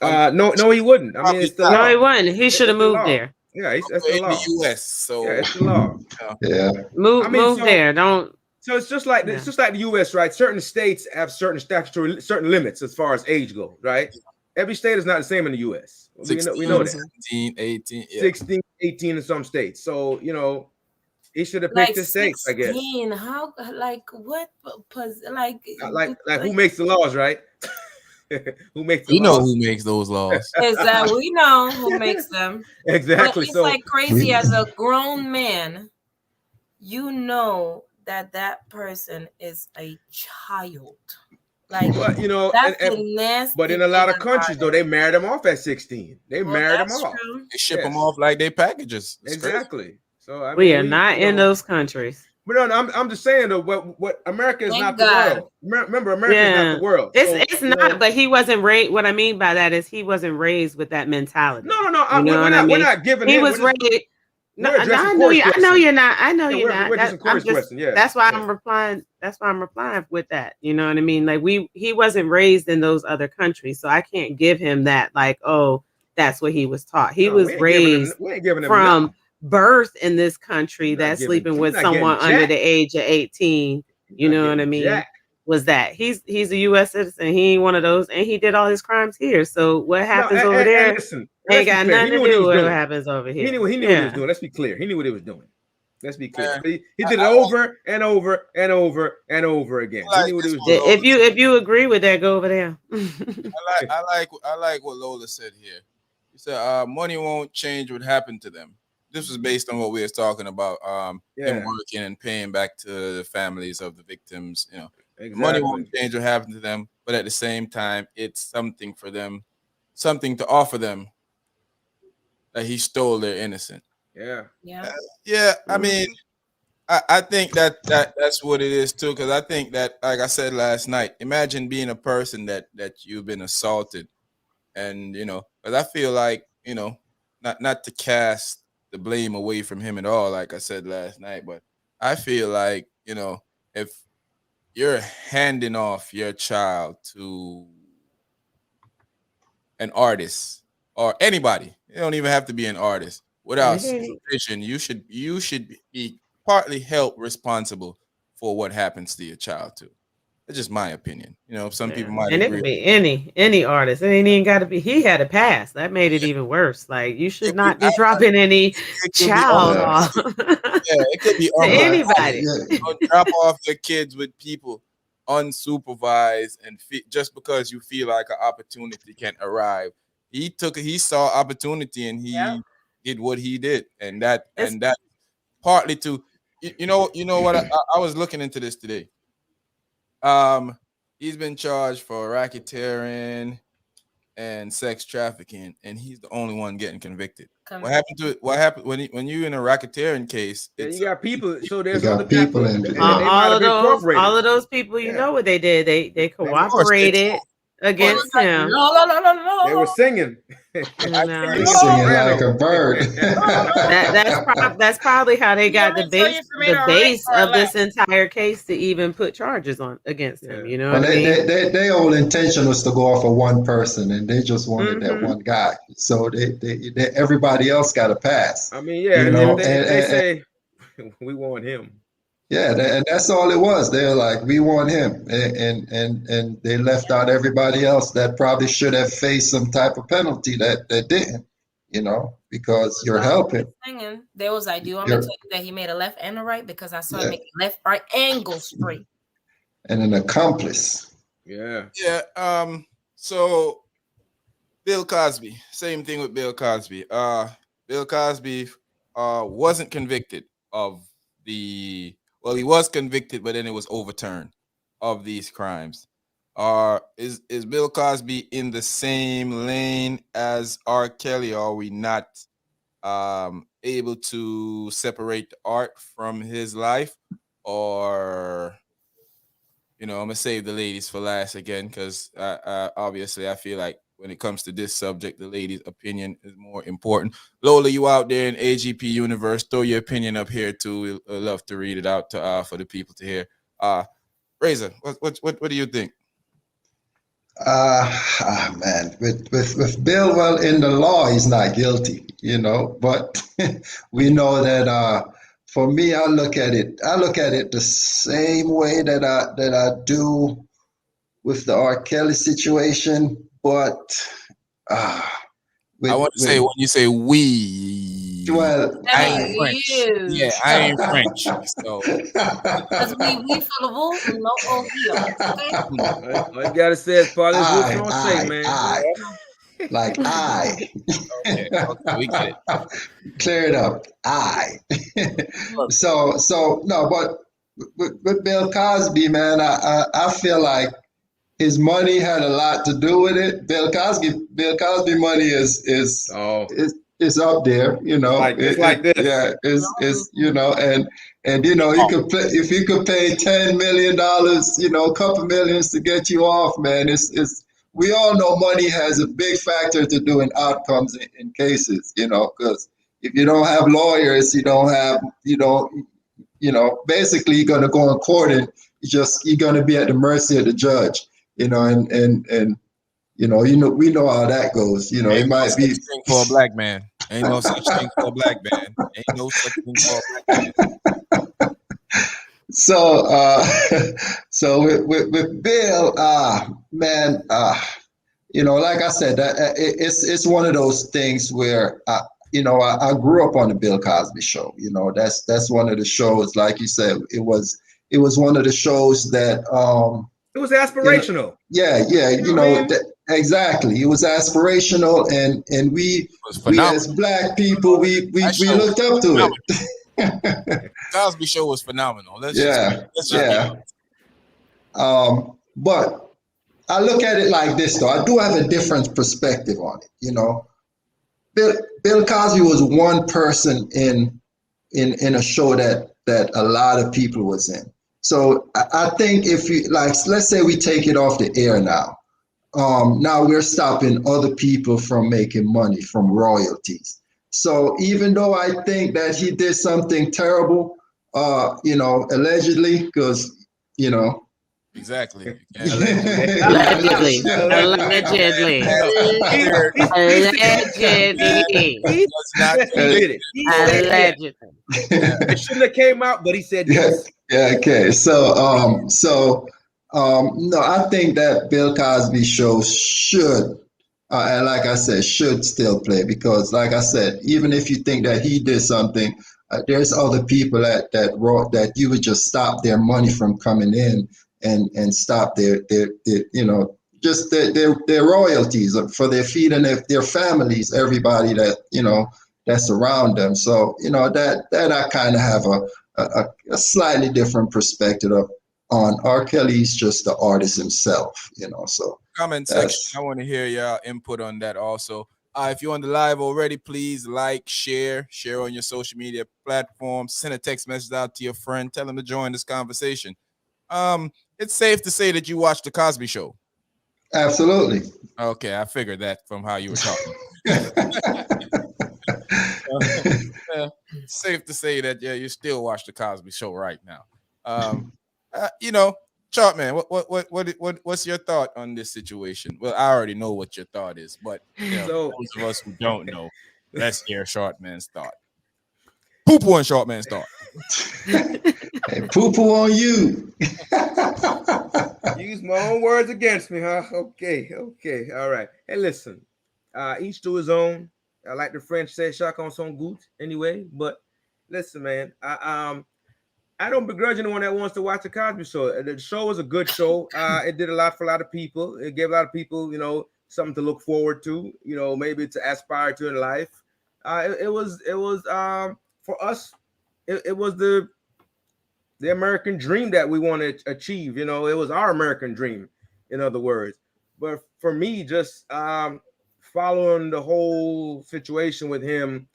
No, he wouldn't. I mean, it's the law. No, he wouldn't. He should have moved there. Yeah, that's the law. In the U.S., so yeah, it's the law. Yeah. Move there. Don't. So it's just like the U.S., right? Certain states have certain limits as far as age goes, right? Every state is not the same in the U.S. 16, we know that. 17, 18, 16, 18 in some states. So he should have picked his states, I guess. How what? Who makes the laws, right? Who makes the laws? You know who makes those laws. Exactly. We know who makes them. Exactly. But it's like crazy as a grown man, that person is a child. Like, that's nasty. But in a lot of countries, though, they marry them off at 16. They marry them off. True. They ship them off like they packages. It's exactly. crazy. So we are not in those countries. But no, I'm just saying though, what America is not the world. Remember, America is not the world. It's not. But he wasn't raised. What I mean by that is he wasn't raised with that mentality. No. We're not giving. He was raised. No, I know you're not. I know you're not. That's why I'm replying. That's why I'm replying with that. You know what I mean? Like he wasn't raised in those other countries, so I can't give him that. Like, oh, that's what he was taught. He was raised from birth in this country that's sleeping with someone under the age of 18. You know what I mean? Was that he's a U.S. citizen? He ain't one of those, and he did all his crimes here. So what happens over there? Ain't got nothing to do with what happens over here. He knew what he was doing. Let's be clear. He knew what he was doing. Let's be clear. He did it over and over and over and over again. He knew what he was doing. If you agree with that, go over there. I like what Lola said here. He said money won't change what happened to them. This was based on what we were talking about. Him working and paying back to the families of the victims. Exactly. Money won't change what happened to them, but at the same time, it's something for them, something to offer them. That he stole their innocence. Yeah. I mean, I think that's what it is too. Because I think that, like I said last night, imagine being a person that you've been assaulted, and because I feel like not to cast the blame away from him at all, like I said last night, but I feel like if you're handing off your child to an artist or anybody, you don't even have to be an artist, without supervision, you should be partly held responsible for what happens to your child too. It's just my opinion. Some people might and agree. It could be any artist. It ain't even got to be. He had a pass that made it even worse. Like you should not be dropping any child off. It could be anybody. Drop off your kids with people unsupervised and just because you feel like an opportunity can arrive. He saw opportunity and he did what he did, and that partly to you know what I was looking into this today. He's been charged for racketeering and sex trafficking, and he's the only one getting convicted. What Convict. happened to it? What happened when you in a racketeering case? Yeah, It's you got people. So You there's got other people people, in and there. they might have been incorporated. all of those people, you Yeah. know what they did? They of course cooperated It was against like, him. They were singing. You I know? think Singing soprano. like a bird. That's probably how they You got want the me to tell you if you made the a right base or a of this left? entire case to even put charges on against him. Yeah. You know Well, what I mean? their whole intention was to go off of one person, and they just wanted that Mhm. one guy. So they everybody else got a pass. I mean, yeah. You And know, if they and say we want him, yeah, and that's all it was. They're like, we want him, and they left out everybody else that probably should have faced some type of penalty that didn't. You know, because you're helping. Singing. They was like, do you want me to tell you that he made a left and a right? Because I saw him make a left, right, and go straight. And an accomplice. yeah. Yeah. So Bill Cosby, same thing with Bill Cosby. Bill Cosby wasn't convicted of the. Well, he was convicted, but then it was overturned of these crimes. Is Bill Cosby in the same lane as R. Kelly? Or are we not able to separate the art from his life? Or, I'm gonna save the ladies for last again, because obviously I feel like when it comes to this subject, the ladies' opinion is more important. Lola, you out there in AGP universe, throw your opinion up here too. We'd love to read it out to for the people to hear. Razor, what do you think? Man, with Bill, well, in the law, he's not guilty, but we know that, for me, I look at it the same way that I do with the R. Kelly situation, but I want to say, when you say we, well, I ain't French. Yeah, I ain't French. So Because we full of wool, no oh here. Okay? All you gotta say is Paul is what you want to say, man. like I. okay, we get it. Clear it up. So no, but with Bill Cosby, man, I feel like his money had a lot to do with it. Bill Cosby money is up there, It's like this. Yeah, is and you could pay, if you could pay $10 million, a couple millions to get you off, man. It's we all know money has a big factor to do in outcomes in cases, because if you don't have lawyers, basically you're going to go in court and you're going to be at the mercy of the judge, and we know how that goes. It might be thing for a black man. Ain't no such thing for a black man. Ain't no such thing for a black man. So with Bill, man, like I said, it's one of those things where I grew up on the Bill Cosby Show. That's one of the shows, like you said, it was one of the shows that it was aspirational. Exactly. It was aspirational, and we as black people we looked up to it. Cosby Show was phenomenal. Let's but I look at it like this, though. I do have a different perspective on it. Bill Cosby was one person in a show that a lot of people was in. So I think if you let's say we take it off the air now. Now we're stopping other people from making money from royalties. So even though I think that he did something terrible, allegedly, because Exactly. Allegedly. It shouldn't have came out, but he said yes. Yeah. Okay. So, no, I think that Bill Cosby show should, and like I said, should still play, because, like I said, even if you think that he did something, there's other people that you would just stop their money from coming in and stop their royalties for their feeding their families, everybody that's around them. So that I kind of have a slightly different perspective on R. Kelly's just the artist himself, you know. So comment section. I want to hear your input on that also. If you're on the live already, please like, share on your social media platforms. Send a text message out to your friend. Tell them to join this conversation. It's safe to say that you watched the Cosby Show. Absolutely. Okay, I figured that from how you were talking. Safe to say that you still watch the Cosby Show right now. You know, Chartman, what's your thought on this situation? Well, I already know what your thought is, but so, those of us who don't know, let's hear Chartman's thought. Poo-poo on Chartman's thought. Hey, poo-poo on you. Use my own words against me, huh? Okay, all right. Hey, listen, each to his own. I like the French say chacun son goût anyway, but listen, man, I don't begrudge anyone that wants to watch the Cosby Show. The show was a good show. It did a lot for a lot of people. It gave a lot of people, you know, something to look forward to, you know, maybe to aspire to in life. It was for us, it was the American dream that we want to achieve. You know, it was our American dream, in other words. But for me, just following the whole situation with him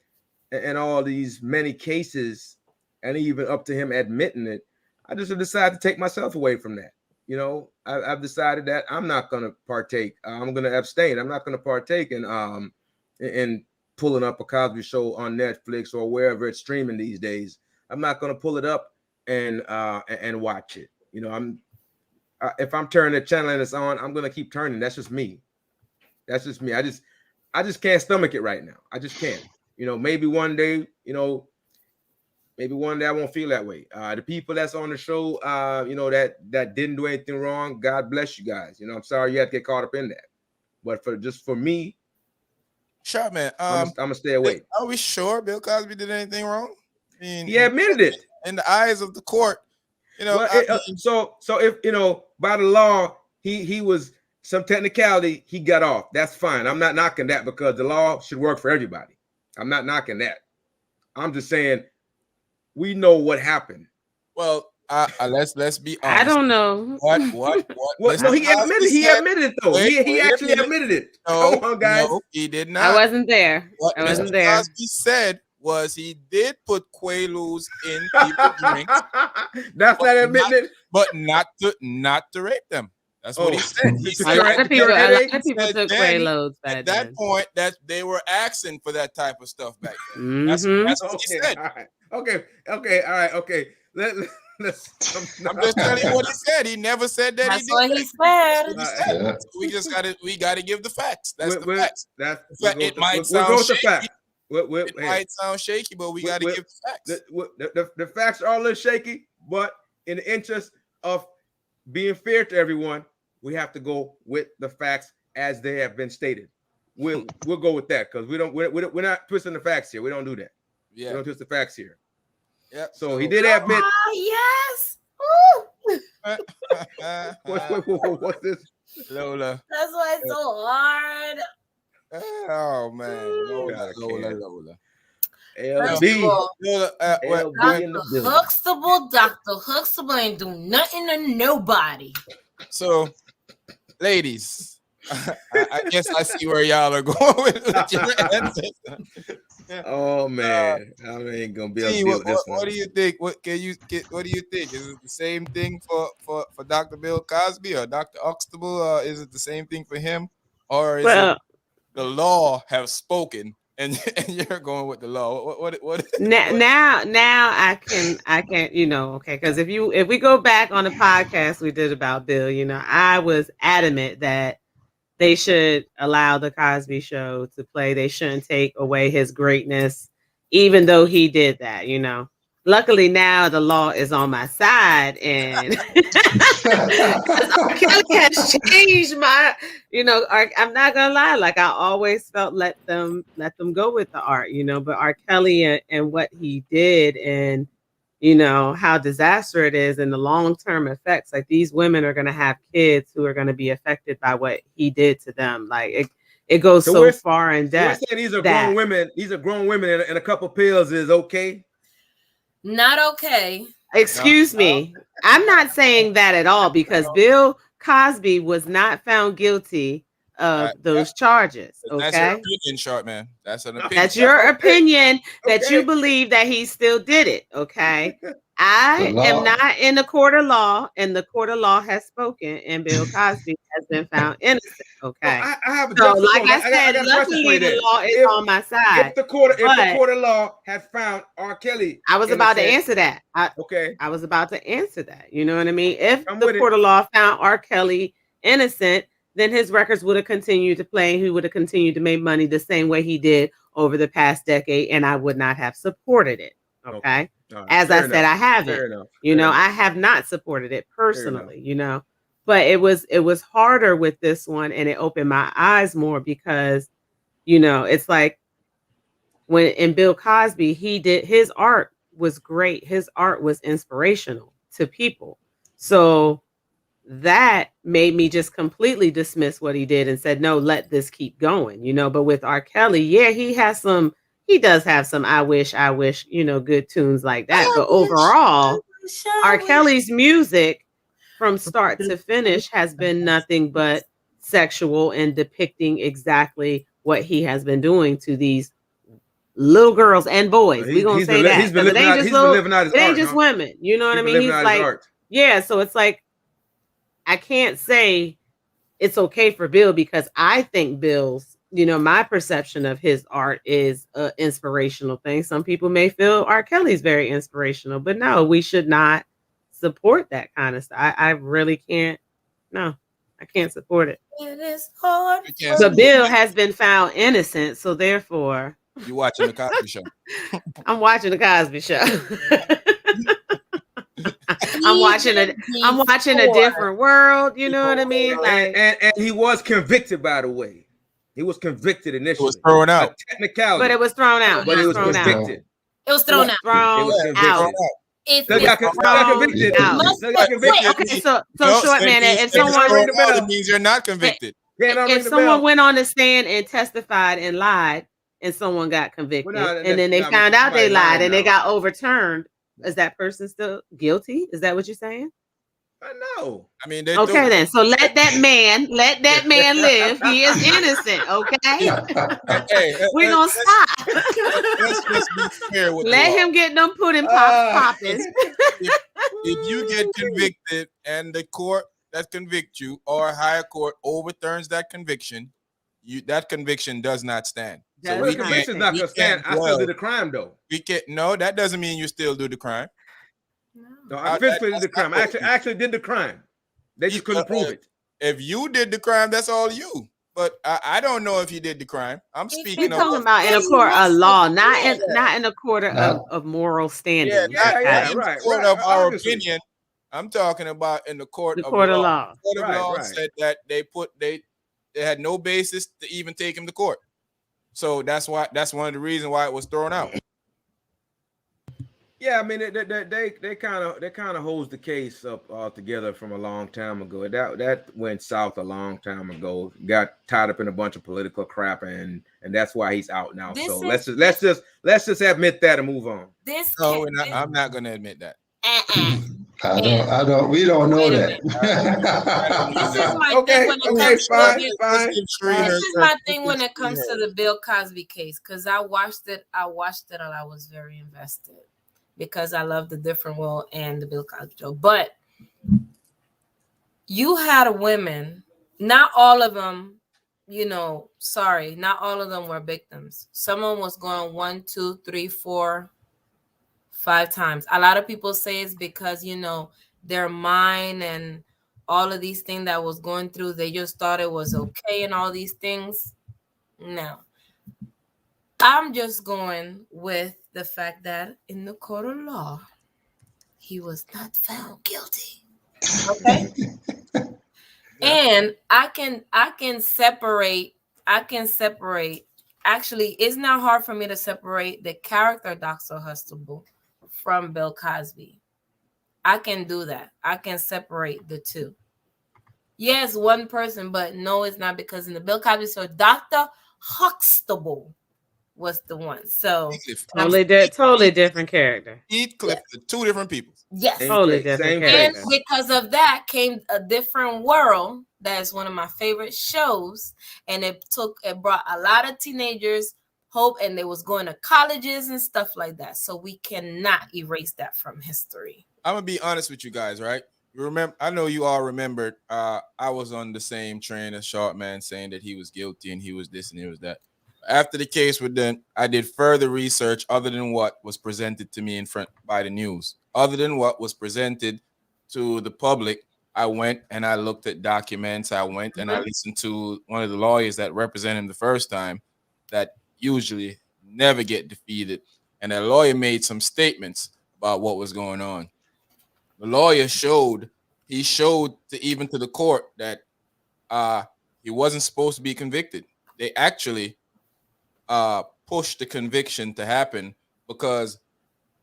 and all these many cases, and even up to him admitting it, I just have decided to take myself away from that. You know, I've decided that I'm not going to partake. I'm going to abstain. I'm not going to partake in pulling up a Cosby Show on Netflix or wherever it's streaming these days. I'm not going to pull it up and watch it. You know, if I'm turning the channel and it's on, I'm going to keep turning. That's just me. That's just me. I just can't stomach it right now. I just can't. You know, maybe one day, maybe one day I won't feel that way. The people that's on the show, you know, that didn't do anything wrong, God bless you guys. You know, I'm sorry you had to get caught up in that. But for me, sure, man. I'm gonna stay away. Are we sure Bill Cosby did anything wrong? I mean, he admitted it in the eyes of the court. You know, well, so if you know by the law, he was some technicality, he got off. That's fine. I'm not knocking that because the law should work for everybody. I'm not knocking that. I'm just saying we know what happened. Well, let's be honest. I don't know. What? No, he admitted it though. He actually admitted it. No, come on, guys. No, he did not. I wasn't there. What wasn't Mr. there. Cosby said was he did put Quaaludes in people's drinks. That's not admitting it. But not to rape them. That's what he said. He said a lot of people took Quaaludes back at that point that they were asking for that type of stuff back then. Mm-hmm. That's what he said. All right. Okay. All right. Okay. I'm just telling you what he said. He never said that. That's what he said. Yeah. So we gotta give the facts. That's the facts. It might sound shaky, but we gotta give the facts. The facts are a little shaky, but in the interest of being fair to everyone, we have to go with the facts as they have been stated. We'll go with that because we're not twisting the facts here. We don't do that. Yeah, we don't twist the facts here. Yeah. So he did admit. Yes. What's this? Lola. That's why it's so hard. Oh man, Lola. LB. Dr. Huxtable ain't do nothing to nobody. So, ladies, I guess I see where y'all are going with your answers. Oh man, I ain't gonna be able to deal with this one. What do you think? What do you think? Is it the same thing for Dr. Bill Cosby or Dr. Huxtable? Is it the same thing for him, or is it the law have spoken and you're going with the law? What? Now I can okay, because if we go back on the podcast we did about Bill, I was adamant that they should allow the Cosby Show to play. They shouldn't take away his greatness, even though he did that, Luckily now the law is on my side, and Kelly has changed my, I'm not gonna lie. Like I always felt, let them go with the art, But R. Kelly and what he did, and how disastrous it is, and the long-term effects. Like these women are gonna have kids who are gonna be affected by what he did to them. Like it goes so far in depth. We're saying these are grown women. These are grown women, and a couple pills is okay. Not okay. Excuse me. I'm not saying that at all because Bill Cosby was not found guilty of those charges. That's your Okay. opinion, short man. That's an opinion. That's your opinion that Okay. you believe that he still did it. Okay. I The law- am not in the court of law, and the court of law has spoken, and Bill Cosby has been found innocent. Okay. No, I have a So, justice like on I that. said, got a question for luckily you the then. law is on my side. If the court But- of law had found R. Kelly, I was about to innocent- answer that. Okay. I was about to answer that. You know what I mean? If I'm the with it. court of law found R. Kelly innocent, then his records would have continued to play. He would have continued to make money the same way he did over the past decade, and I would not have supported it. Okay. All right. As Fair I said, enough. I haven't. Fair enough. You Fair know, enough. I have not supported it personally, you know. But it was harder with this one, and it opened my eyes more because, you know, it's like when in Bill Cosby, he did his art was great. His art was inspirational to people. So that made me just completely dismiss what he did and said, no, let this keep going, you know. But with R. Kelly, yeah, he does have some I wish, you know, good tunes like that. But overall, R. Kelly's music from start to finish has been nothing but sexual and depicting exactly what he has been doing to these little girls and boys. We're gonna say that. He's been 'Cause living out his it ain't art, just huh? women. You know what I He's been mean? living He's out his like, art. yeah. So it's like I can't say it's okay for Bill because I think Bill's, you know, my perception of his art is an inspirational thing. Some people may feel R. Kelly's very inspirational, but no, we should not support that kind of stuff. I really can't. No, I can't support it. It is hard. You can't So support Bill it. has been found innocent, so therefore You watching the Cosby Show? I'm watching the Cosby Show. I'm watching a different world. You know what I mean? Like, And he was convicted, by the way. He was convicted initially. It was thrown out. A technicality. but it was thrown out. But he was thrown out. convicted. It was thrown out. Thrown It was convicted. out. If Still got it's convicted. out. Still got convicted. Okay, so No, short it man, means- if it's someone thrown out, it means you're not convicted. Yeah, don't ring if the someone bell. went on the stand and testified and lied, and someone got convicted, Well, no, and then they that's- found out they somebody lied lying and they now. got overturned, is that person still guilty? Is that what you're saying? I know. I mean, they Okay, then. So let that man live. He is innocent. Okay, Hey, we're gonna stop. let's just be fair with Let the law. him get them pudding pops popping. If you get convicted and the court that convict you or a higher court overturns that conviction, that conviction does not stand. Does Well, the not conviction's not gonna stand. I still did the crime though. We can't. No, that doesn't mean you still do the crime. No, I physically did the that's not crime. I what actually did the crime. They just couldn't prove it. If you did the crime, that's all you. But I don't know if you did the crime. I'm We're speaking of talking about in a court of law, not in a court of moral standing. not Yeah, in right, the court right, of our obviously. opinion. I'm talking about in the court The of court of law. law. The court of law Right. said that they had no basis to even take him to court. So that's one of the reasons why it was thrown out. Yeah, I mean they kind of holds the case up altogether from a long time ago. That went south a long time ago. Got tied up in a bunch of political crap, and that's why he's out now. So let's just admit that and move on. No, I'm not going to admit that. We don't know that. This is my Okay, thing when it okay, comes fine, to fine. this is my thing when it comes to the Bill Cosby case, because I watched it and I was very invested because I love the different world and the Bill Cosby show. But you had women, not all of them, not all of them were victims. Someone was going 1, 2, 3, 4, 5 times. A lot of people say it's because, their mind and all of these things that was going through, they just thought it was okay and all these things. No. I'm just going with the fact that in the court of law, he was not found guilty. Okay? And I can separate. Actually, it's not hard for me to separate the character Dr. Huxtable from Bill Cosby. I can do that. I can separate the two. Yes, one person, but no, it's not, because in the Bill Cosby show, Dr. Huxtable was the one. So Heathcliff. Totally different character. Heathcliff, the two different people. yes, Totally different character. and because of that came A Different World. That is one of my favorite shows, and it brought a lot of teenagers hope, and they was going to colleges and stuff like that. So we cannot erase that from history. I'm gonna be honest with you guys, right? Remember, I know you all remembered. I was on the same train as Sharp Man, saying that he was guilty and he was this and he was that. After the case was done, I did further research other than what was presented to me in front by the news. Other than what was presented to the public, I went and I looked at documents. I went and I listened to one of the lawyers that represented him the first time, that usually never get defeated. And that lawyer made some statements about what was going on. The lawyer showed even to the court that he wasn't supposed to be convicted. They actually pushed the conviction to happen, because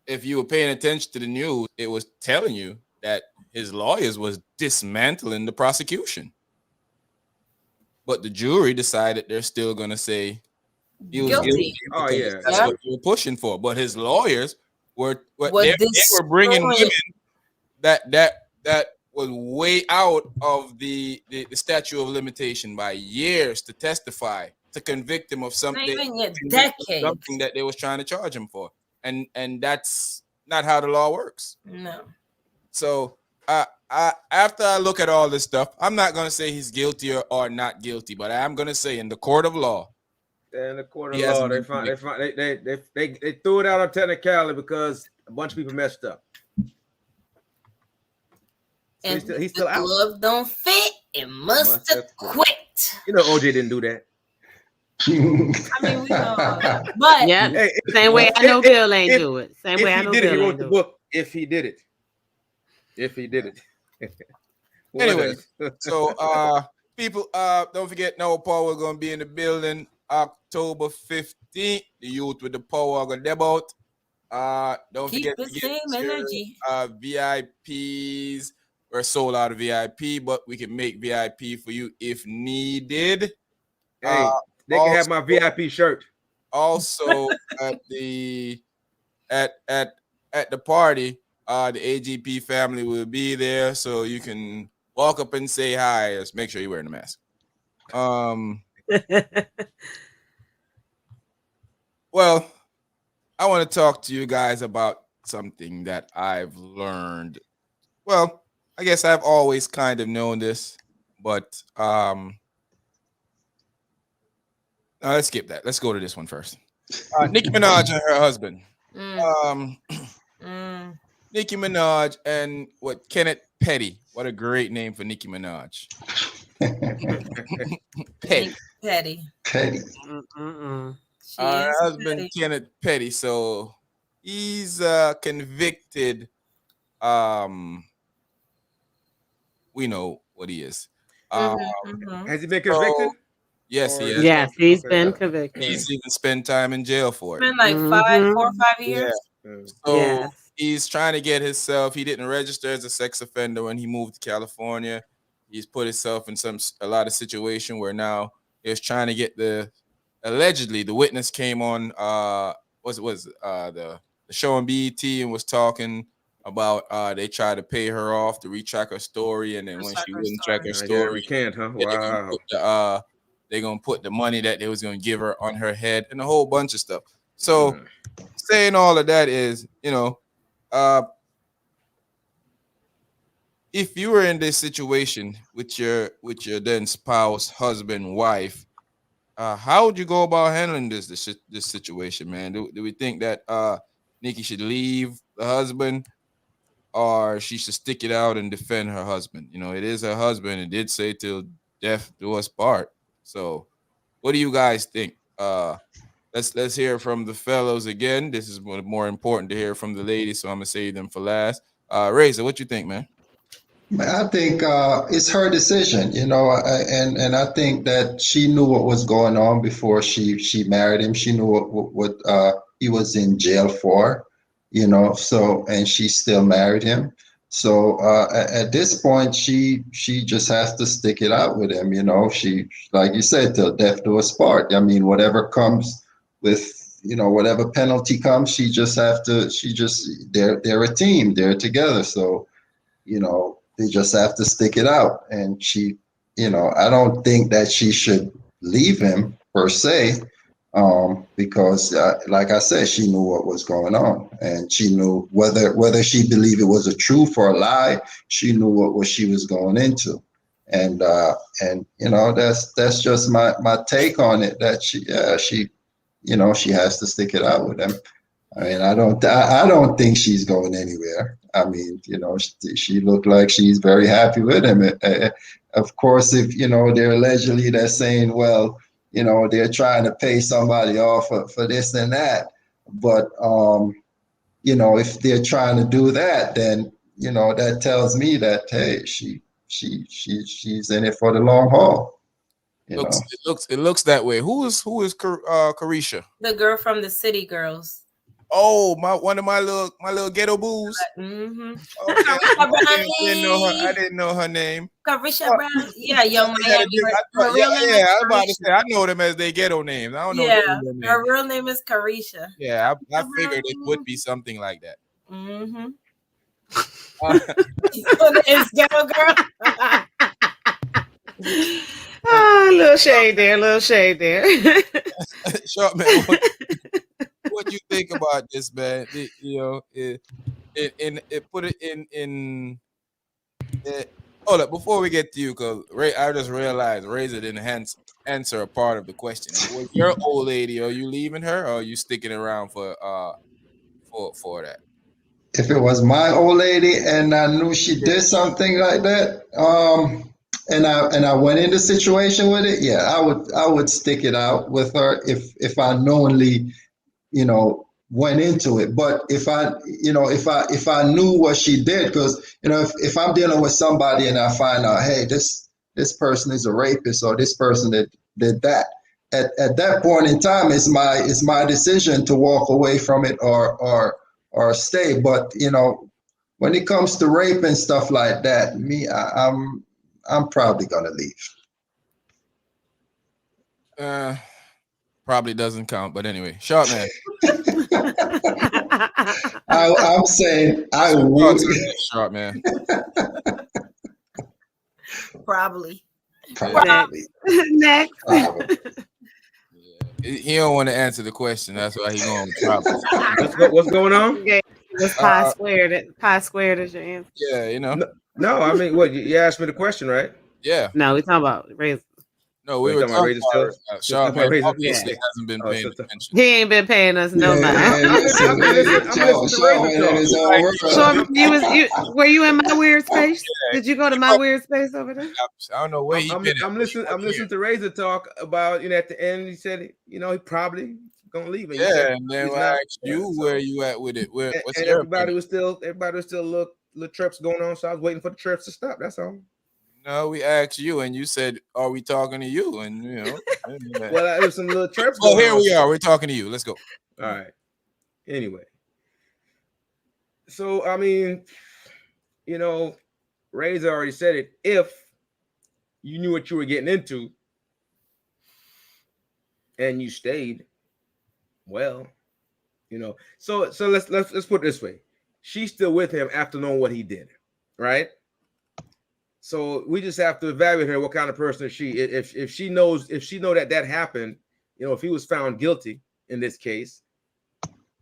if you were paying attention to the news, it was telling you that his lawyers was dismantling the prosecution. But the jury decided they're still going to say he was guilty. Oh yeah, That's what they were pushing for. But his lawyers were bringing women that was way out of the statute of limitation by years to testify, to convict him of something, something that they was trying to charge him for. And that's not how the law works. No. So after I look at all this stuff, I'm not going to say he's guilty or not guilty, but I'm going to say in the court of law. In the court of law, they threw it out on technicality because a bunch of people messed up. So And he's still out. Glove don't fit. It must have quit. You know, OJ didn't do that. I mean, we know, but yeah, same way I know Bill ain't do it. Same way I know Bill ain't do it. He wrote the book. If he did it. Anyway, so people, don't forget, Noah Paul, we're gonna be in the building October 15th. The youth with the power gonna debut. Don't forget the same energy. VIPs. We're sold out of VIP, but we can make VIP for you if needed. Hey, they can have my VIP shirt. Also, at the party, the AGP family will be there, so you can walk up and say hi. Just make sure you're wearing a mask. Well, I want to talk to you guys about something that I've learned. Well, I guess I've always kind of known this, but let's skip that. Let's go to this one first. Nicki Minaj and her husband. Nicki Minaj and Kenneth Petty. What a great name for Nicki Minaj. Petty. Her husband Kenneth Petty. So he's convicted. We know what he is. Has he been convicted? Yes, he has. Yes, he's been convicted. He's even spent time in jail for it. It's been like 4 or 5 years. Yeah. So he's trying to get himself. He didn't register as a sex offender when he moved to California. He's put himself in a lot of situation where now he's trying to get allegedly the witness came on the show on BET and was talking about they tried to pay her off to retrack her story, and then when she wouldn't track her story, we can't, huh? Wow. They're gonna put the money that they was gonna give her on her head and a whole bunch of stuff. So saying all of that is, if you were in this situation with your then spouse, husband, wife, how would you go about handling this situation, man? Do we think that Nicki should leave the husband, or she should stick it out and defend her husband? It is her husband. It did say till death do us part. So what do you guys think? Let's hear from the fellows again. This is more important to hear from the ladies, so I'm gonna save them for last. Razor, what you think, man? I think it's her decision, and I think that she knew what was going on before she married him. She knew what he was in jail for, so, and she still married him. So at this point, she just has to stick it out with him. She, like you said, till death do us part. I mean, whatever comes with whatever penalty comes, they're a team, they're together. So, they just have to stick it out. And she, I don't think that she should leave him per se, because like I said, she knew what was going on, and she knew whether she believed it was a truth or a lie, she knew what she was going into. And that's just my take on it, that she has to stick it out with him. I mean, I don't think she's going anywhere. I mean, she looked like she's very happy with him. Of course, if they're saying, well, they're trying to pay somebody off for this and that. But if they're trying to do that, then that tells me that, hey, she's in it for the long haul. It looks that way. Who is Carisha? The girl from the City Girls. Oh, one of my little ghetto boos. Mm-hmm. Okay. I didn't know her name. Carisha Brown. Yeah, Young Miami. Her real name I was about to say, I know them as their ghetto names. I don't know. Yeah, her real name is Carisha. Yeah, I figured it would be something like that. Mm-hmm. It's ghetto girl. Oh, a little shade there. Short man. What do you think about this, man? Put it in. Hold up, before we get to you, because I just realized Razor didn't answer a part of the question. Was your old lady, are you leaving her, or are you sticking around for that? If it was my old lady and I knew she did something like that, and I went in the situation with it, yeah, I would stick it out with her if I knowingly, went into it. But if I knew what she did, because if I'm dealing with somebody and I find out, hey, this person is a rapist, or this person that did that, at that point in time, it's my decision to walk away from it or stay. But when it comes to rape and stuff like that, I'm probably gonna leave. Probably doesn't count, but anyway, short man. I'm saying I would. Short man. Probably. Next. Probably. He don't want to answer the question. That's why he's going with probably. What's going on? Okay. It's pi squared. Pi squared is your answer. Yeah, No, I mean, what you asked me the question, right? Yeah. No, we're talking about Razor. No, we were talking about Sharp Man. Obviously, Yeah. hasn't been paying attention. He ain't been paying us no mind. Were you in my weird space? Did you go to my weird space over there? I don't know where he been. I'm listening to Razor talk about, at the end he said, he probably gonna leave. Yeah, and then I asked you where you at with it. Everybody was still little trips going on, so I was waiting for the trips to stop. That's all. No, we asked you, and you said, "Are we talking to you?" And well, there's some little trips. Oh, here we are. We're talking to you. Let's go. All right. Anyway, so I mean, Razor already said it. If you knew what you were getting into, and you stayed, well, So let's put it this way: she's still with him after knowing what he did, right? So we just have to evaluate her. What kind of person is she? If she know that happened, if he was found guilty in this case,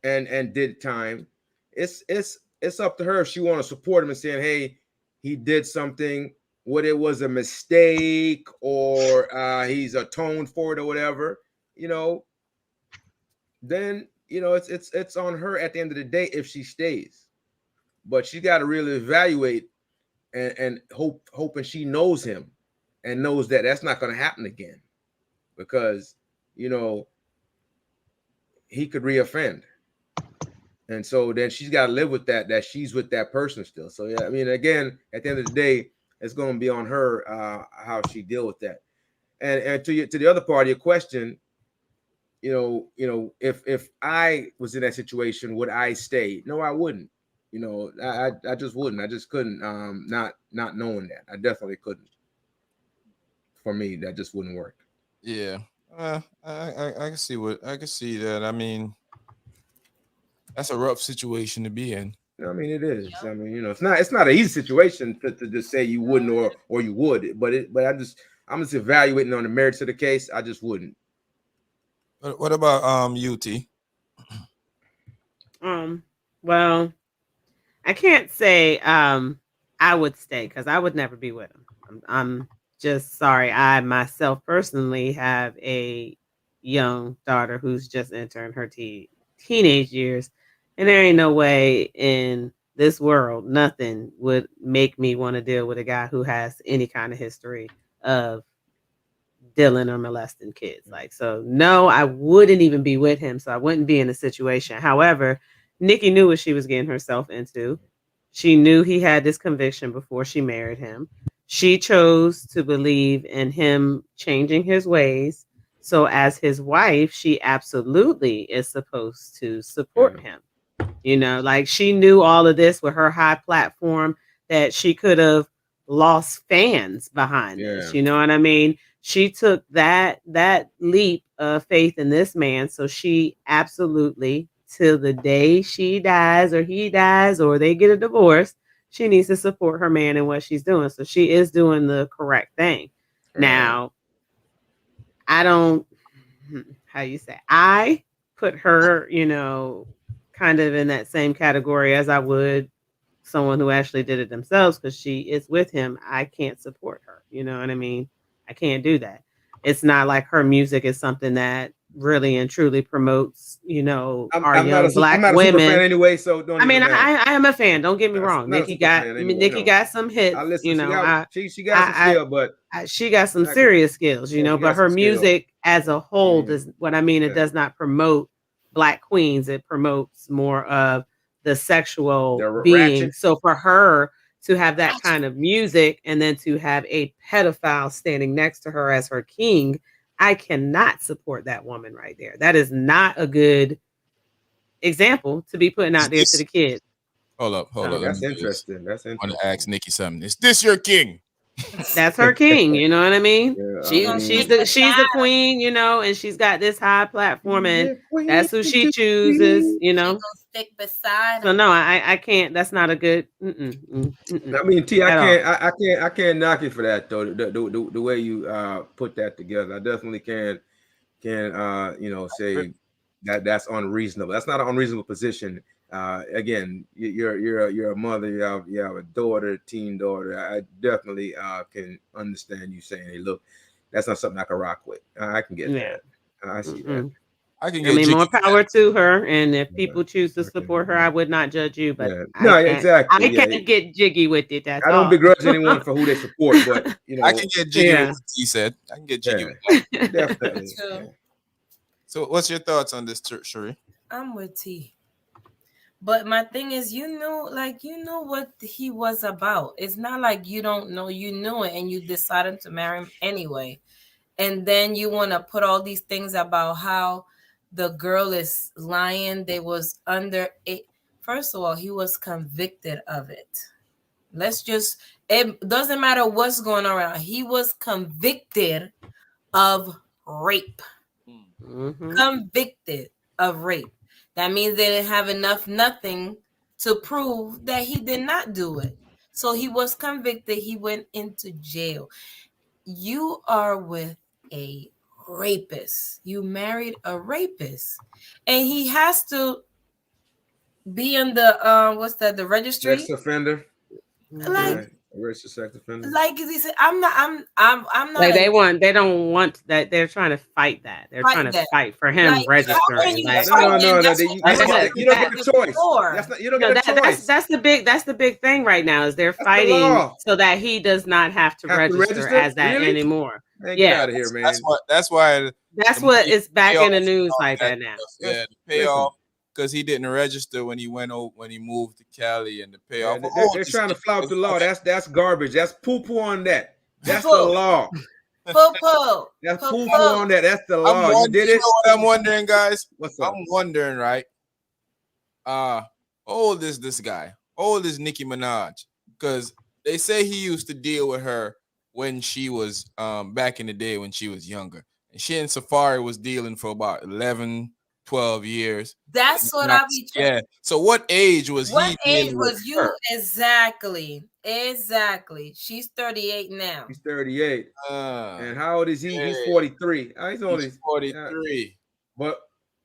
and did time, it's up to her if she want to support him and saying, hey, he did something, whether it was a mistake or he's atoned for it or whatever, then it's on her at the end of the day if she stays. But she got to really evaluate and hoping she knows him and knows that that's not going to happen again, because he could reoffend, and so then she's got to live with that she's with that person still. So yeah, I mean, again, at the end of the day, it's going to be on her how she deal with that. And to the other part of your question, if I was in that situation, would I stay? No, I wouldn't. I just wouldn't. I just couldn't. Not knowing that, I definitely couldn't. For me, that just wouldn't work. Yeah. I can see that. I mean, that's a rough situation to be in. I mean, it is. I mean, it's not an easy situation to just say you wouldn't or you would, but I'm just evaluating on the merits of the case. I just wouldn't. What about UT? Well, I can't say I would stay because I would never be with him. I'm just sorry. I myself personally have a young daughter who's just entering her teenage years, and there ain't no way in this world nothing would make me want to deal with a guy who has any kind of history of dealing or molesting kids. Like, so no, I wouldn't even be with him. So I wouldn't be in a situation. However, Nicki knew what she was getting herself into. She knew he had this conviction before she married him. She chose to believe in him changing his ways. So as his wife, she absolutely is supposed to support him. Like she knew all of this with her high platform that she could have lost fans behind this. You know what I mean? She took that leap of faith in this man. So she absolutely, till the day she dies or he dies or they get a divorce, she needs to support her man in what she's doing. So she is doing the correct thing. Now, I don't, I put her, kind of in that same category as I would someone who actually did it themselves because she is with him. I can't support her. You know what I mean? I can't do that. It's not like her music is something that really and truly promotes, our young black I'm not women. A super fan anyway, so don't. I mean, I am a fan. Don't get me wrong. Nicki got some hits. I listen. She got some skill, but she got some serious skills. But her music as a whole does what I mean. It does not promote black queens. It promotes more of the sexual being. Ratchet. So for her to have that kind of music and then to have a pedophile standing next to her as her king, I cannot support that woman right there. That is not a good example to be putting out there to the kids. Hold up. That's interesting. I want to ask Nicki something. Is this your king? That's her king, you know what I mean? Yeah, she's the queen, and she's got this high platform, and that's who she chooses, She gonna stick beside so no, I can't. That's not a good. I mean, T, I can't knock you for that though. The way you put that together, I definitely can say that's unreasonable. That's not an unreasonable position. Again, you're a mother. You have a daughter, teen daughter. I definitely can understand you saying, "Hey, look, that's not something I can rock with." I can get that. I see that. I more power to her, and if people choose to support her, I would not judge you. But exactly. I can't get jiggy with it. I don't begrudge anyone for who they support, but I can get jiggy with what he said. I can get jiggy with that. Definitely. So, what's your thoughts on this, Sheree? I'm with T. But my thing is, you know what he was about. It's not like you don't know. You knew it, and you decided to marry him anyway. And then you want to put all these things about how the girl is lying. They was under it. First of all, he was convicted of it. It doesn't matter what's going around. He was convicted of rape. Mm-hmm. Convicted of rape. That means they didn't have nothing to prove that he did not do it. So he was convicted. He went into jail. You are with a rapist. You married a rapist. And he has to be in the the registry? Sex offender. Like, registered sex offender. Like he said, I'm not like they don't want that. They're trying to fight that. They're trying to fight for him registering. No. You don't get a choice. You don't get a choice. That's the big thing right now is they're fighting so that he does not have to register as that anymore. Man, get out of here, man. That's why it's back in the news like that now. Yeah, the payoff. Because he didn't register when he moved to Cali, and the payoff. They're trying to flout the law. That's garbage. That's poo-poo on that. That's the law. Poo-poo. That's poo-poo on that. That's the law. You did it. You know what I'm wondering, guys? What's up? I'm wondering, right? How old is this guy? How old is Nicki Minaj? Because they say he used to deal with her when she was back in the day when she was younger. And she and Safari was dealing for about 11, 12 years. That's what I be trying. Yeah. So what age was What he age dealing was with you her? exactly? Exactly. She's 38 now. He's 38. And how old is he? yeah. He's 43. He's only He's 43. but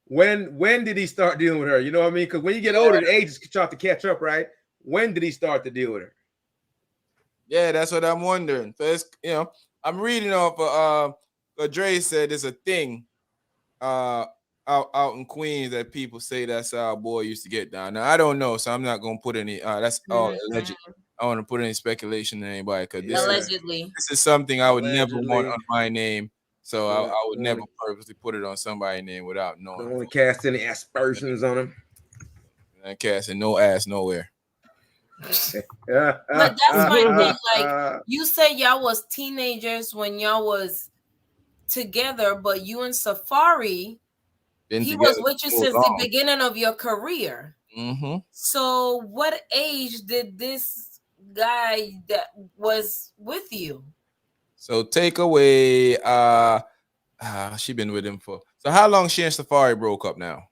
when did he start dealing with her? You know what I mean? Because when you get older, the ages start to catch up, right? When did he start to deal with her? Yeah, that's what I'm wondering. So it's, I'm reading off what Dre said is a thing out in Queens that people say that's how our boy used to get down. Now I don't know, so I'm not gonna put any that's all alleged. I want to put any speculation in anybody because this is something I would never want on my name. So I would never purposely put it on somebody's name without knowing. Don't want to cast any aspersions on him. And casting no ass nowhere. But that's my thing. Like you said, y'all was teenagers when y'all was together, but you and Safari, he was with you since the beginning of your career. Mm-hmm. So what age did this guy that was with you? So take away she been with him for, so how long she and Safari broke up now?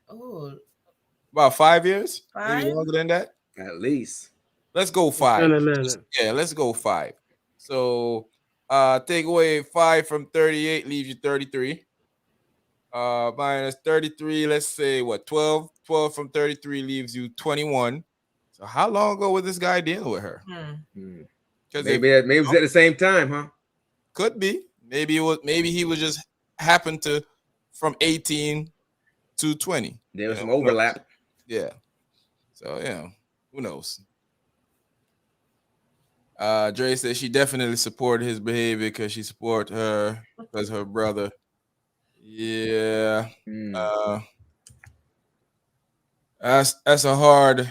Oh, about 5 years? 5? Maybe longer than that? At least. Let's go 5. Yeah, let's go 5. So take away 5 from 38 leaves you 33. Minus 33, let's say what, 12? 12 from 33 leaves you 21. So how long ago was this guy dealing with her? Maybe it was at the same time, huh? Could be. Maybe he was just happened to from 18 to 20. There was some overlap. Yeah. So who knows? Dre says she definitely supported his behavior because she supported her because her brother. Yeah. That's a hard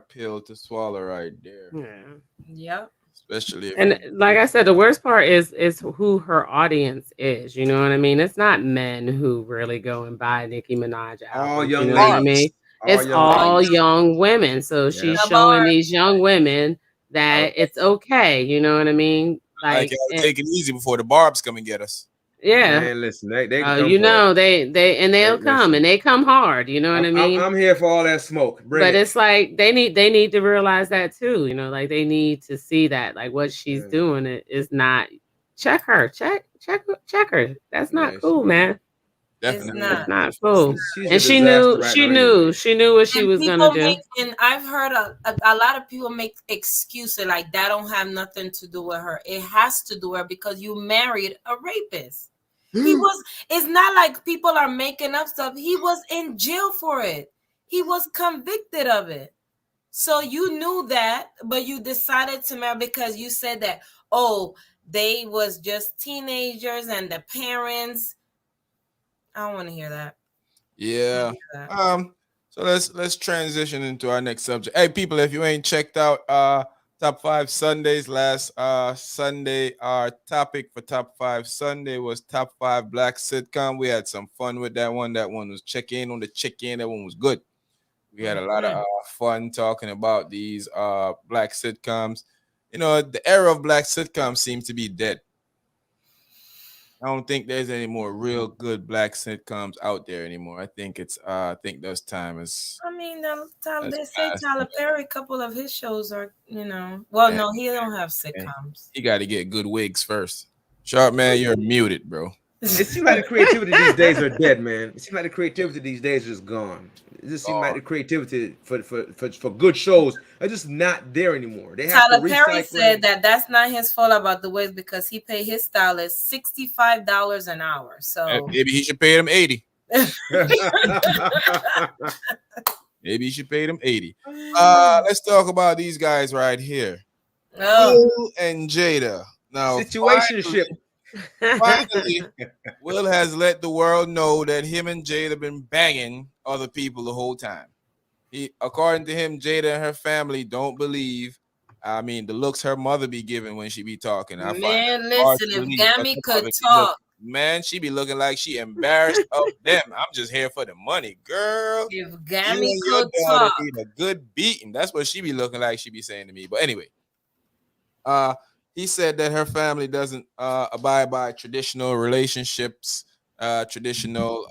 pill to swallow right there. Yeah. Yep. Especially like I said, the worst part is who her audience is. You know what I mean? It's not men who really go and buy Nicki Minaj albums. All young you know what I mean? It's all young women. So she's showing these young women that it's okay. You know what I mean? Like take it easy before the Barbs come and get us. Yeah. Man, listen, they they'll come and they come hard. You know what I mean? I'm here for all that smoke. It's like they need to realize that too. You know, like they need to see that like what she's doing is not. Check her. Check her. That's not cool, man. Definitely that's not cool. She's and she knew what she was gonna do. And I've heard a lot of people make excuses like that don't have nothing to do with her. It has to do with her because you married a rapist. It's not like people are making up stuff. He was in jail for it. He was convicted of it. So you knew that, but you decided to marry because you said that, they was just teenagers and the parents. I don't want to hear that. Yeah. So let's transition into our next subject. Hey, people, if you ain't checked out Top 5 Sundays last Sunday, our topic for Top 5 Sunday was Top 5 Black Sitcom. We had some fun with that one. That one was check-in. That one was good. We had a lot of fun talking about these black sitcoms. You know, the era of black sitcoms seems to be dead. I don't think there's any more real good black sitcoms out there anymore. I think those time is. I mean, they say Tyler Perry, a couple of his shows are, well, no, he don't have sitcoms. You got to get good wigs first. Sharp man, you're muted, bro. It seems like the creativity these days are dead, man. It seems like the creativity these days is gone. It just seems like the creativity for good shows are just not there anymore. They have Tyler Perry said that's not his fault about the wigs because he paid his stylist $65 an hour. So maybe he should pay them $80. Maybe you should pay them $80. Let's talk about these guys right here. Will and Jada. Now, situationship. Finally, Will has let the world know that him and Jada been banging other people the whole time. According to him, Jada and her family don't believe. I mean, the looks her mother be giving when she be talking. Man, listen, if Gammy could talk. Man, she be looking like she embarrassed of them. I'm just here for the money, girl. If Gammy could talk. Need a good beating. That's what she be looking like. She be saying to me. But anyway, he said that her family doesn't abide by traditional relationships, traditional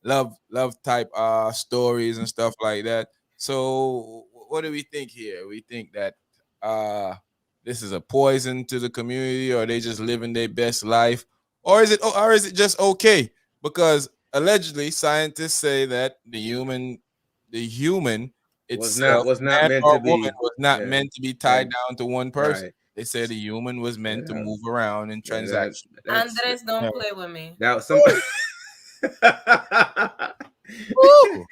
love type stories and stuff like that. So what do we think here? We think that this is a poison to the community, or they just living their best life, or is it just okay? Because allegedly scientists say that the human itself, was not man meant or to woman, be. was not Yeah. meant to be tied down to one person. Right. They said the human was meant to Yeah. move around in transactions. Andres, don't play with me. That was some. Woo!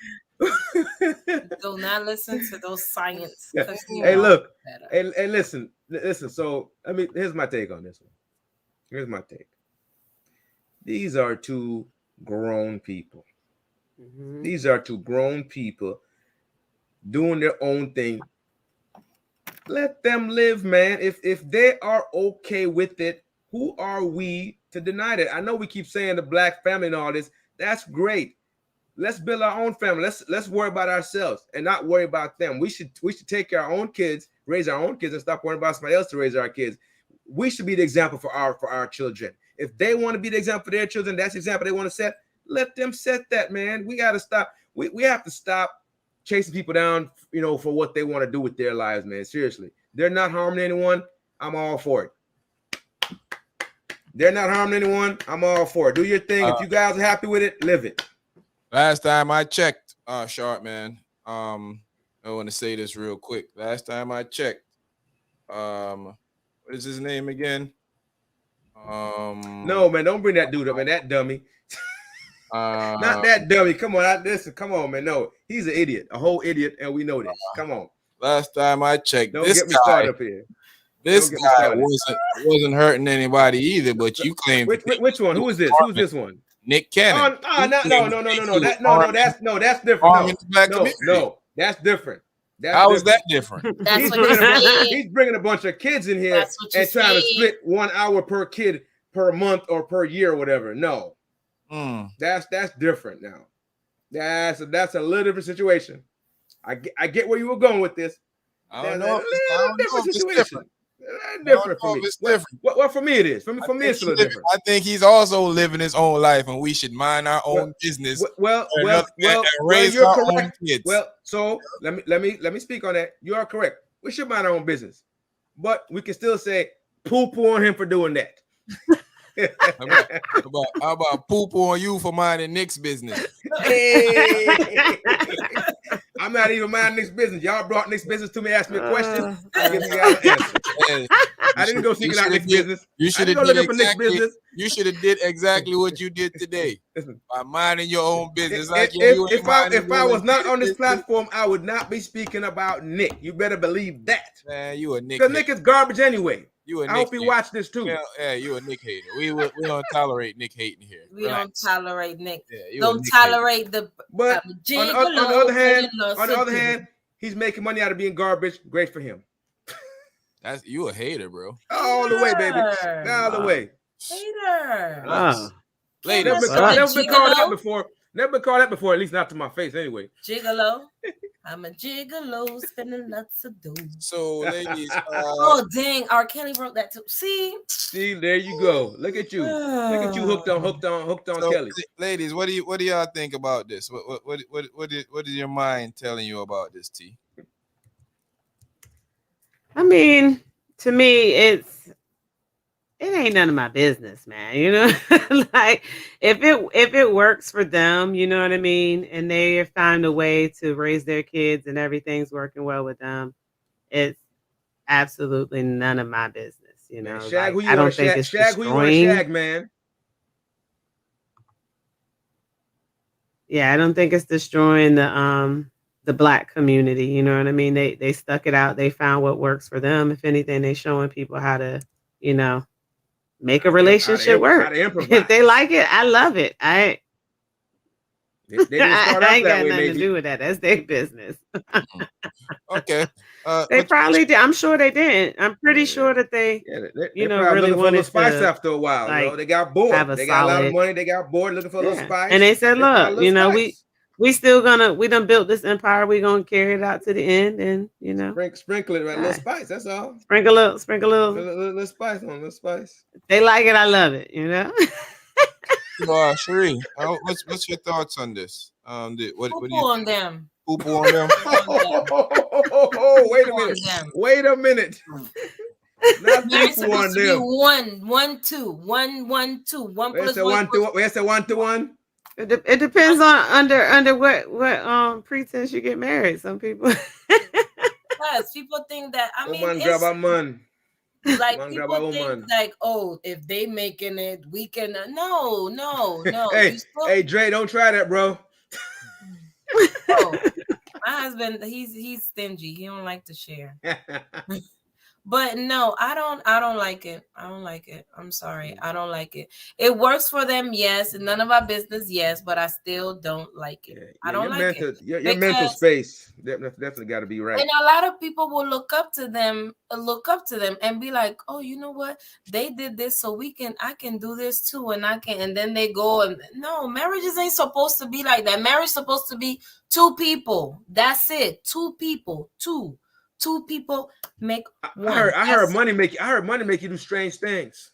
Do not listen to those science. Yeah. 'cause you Hey, know look. better. Hey, listen. So, here's my take on this one. Here's my take. These are two grown people. Mhm. These are two grown people doing their own thing. Let them live, man. If they are okay with it, who are we to deny that? I know we keep saying the black family and all this. That's great. Let's build our own family. Let's worry about ourselves and not worry about them. We should take care of our own kids, raise our own kids, and stop worrying about somebody else to raise our kids. We should be the example for our children. If they want to be the example for their children, that's the example they want to set. Let them set that, man. We got to stop. We have to stop chasing people down, for what they want to do with their lives, man. Seriously, they're not harming anyone. I'm all for it. They're not harming anyone. I'm all for it. Do your thing. If you guys are happy with it, live it. Last time I checked, Sharp Man, I want to say this real quick. Last time I checked, what is his name again? No, man, don't bring that dude up, man. That dummy. Not that dummy. Come on, listen. Come on, man. No, he's an idiot, a whole idiot, and we know this. Come on. Last time I checked, Don't this get me guy, started up here. this guy wasn't hurting anybody either. But you claim which one? Who is this? Who's this one? Nick Cannon. No. That's different. No, that's different. How is that different? That's what you said. He's bringing a bunch of kids in here and trying to split 1 hour per kid per month or per year or whatever. No, that's different now. That's a little different situation. I get where you were going with this. I don't know. It's different. Different for me. Well, for me it is. For me it's a little different. I think he's also living his own life, and we should mind our own business. Well, raise you're our correct. own kids. Well, so let me speak on that. You are correct. We should mind our own business, but we can still say poo-poo on him for doing that. How about poo-poo on you for minding Nick's business? Hey. I'm not even minding Nick's business. Y'all brought Nick's business to me, asked me a question. I give you guys an answer. Hey, I didn't go seeking out Nick's business. You should have did exactly what you did today by minding your own business. If I was not on this platform, I would not be speaking about Nick. You better believe that. Man, you a Nick. Because Nick is garbage anyway. I hope you watch this too. Yeah, you a Nick hater. We don't tolerate Nick hating here. We don't tolerate Nick. Yeah, don't tolerate the. But on the other hand, he's making money out of being garbage. Great for him. That's you a hater, bro. All the way, baby. All the way. Hater. Never been called that before. Never been called that before. At least not to my face, anyway. Gigolo. I'm a gigolo, spending lots of dough. So, ladies. Oh, dang. R.Kelly wrote that too. See, there you go. Look at you. Look at you hooked on So, Kelly. Ladies, what do y'all think about this? What is your mind telling you about this, T? I mean, to me, it ain't none of my business, man. You know, like if it works for them, you know what I mean, and they find a way to raise their kids and everything's working well with them, it's absolutely none of my business. You know, Shag, like, I don't think it's Shag, who you want to shag, man? Yeah, I don't think it's destroying the Black community. You know what I mean? They stuck it out. They found what works for them. If anything, they showing people how to, you know, make a relationship work. If they like it, I love it. I ain't got nothing to do with that. That's their business. Okay. They probably did. I'm sure they didn't. I'm pretty sure that they really wanted to spice after a while. Like, they got bored. They got a lot of money. They got bored looking for a little spice. And they said, look, you know, we done built this empire. We gonna carry it out to the end, and Sprinkle it, right? A little spice. That's all. sprinkle a Little spice on, little spice. They like it. I love it. Cherie, what's your thoughts on this? What do you on them? Poo-poo on them? Oh, wait a minute. Not poo-poo on them. 1, 2, 1, 1, 2, 1 plus 1. Where's the 1 to 1? It depends on under what pretense you get married. Some people. Yes, people think that. I mean, grab a man. Like people think like, oh, if they making it, we can. No. Hey, Dre, don't try that, bro. Oh, my husband, he's stingy. He don't like to share. But no, I don't like it. I don't like it. I'm sorry. I don't like it. It works for them, yes. None of our business, yes. But I still don't like it. I don't like it. Your mental space definitely got to be right. And a lot of people will look up to them and be like, oh, you know what? They did this, so I can do this too, and I can. And then they go and no, marriages ain't supposed to be like that. Marriage is supposed to be 2 people. That's it. 2 people. Two people make one. I heard money make you do strange things.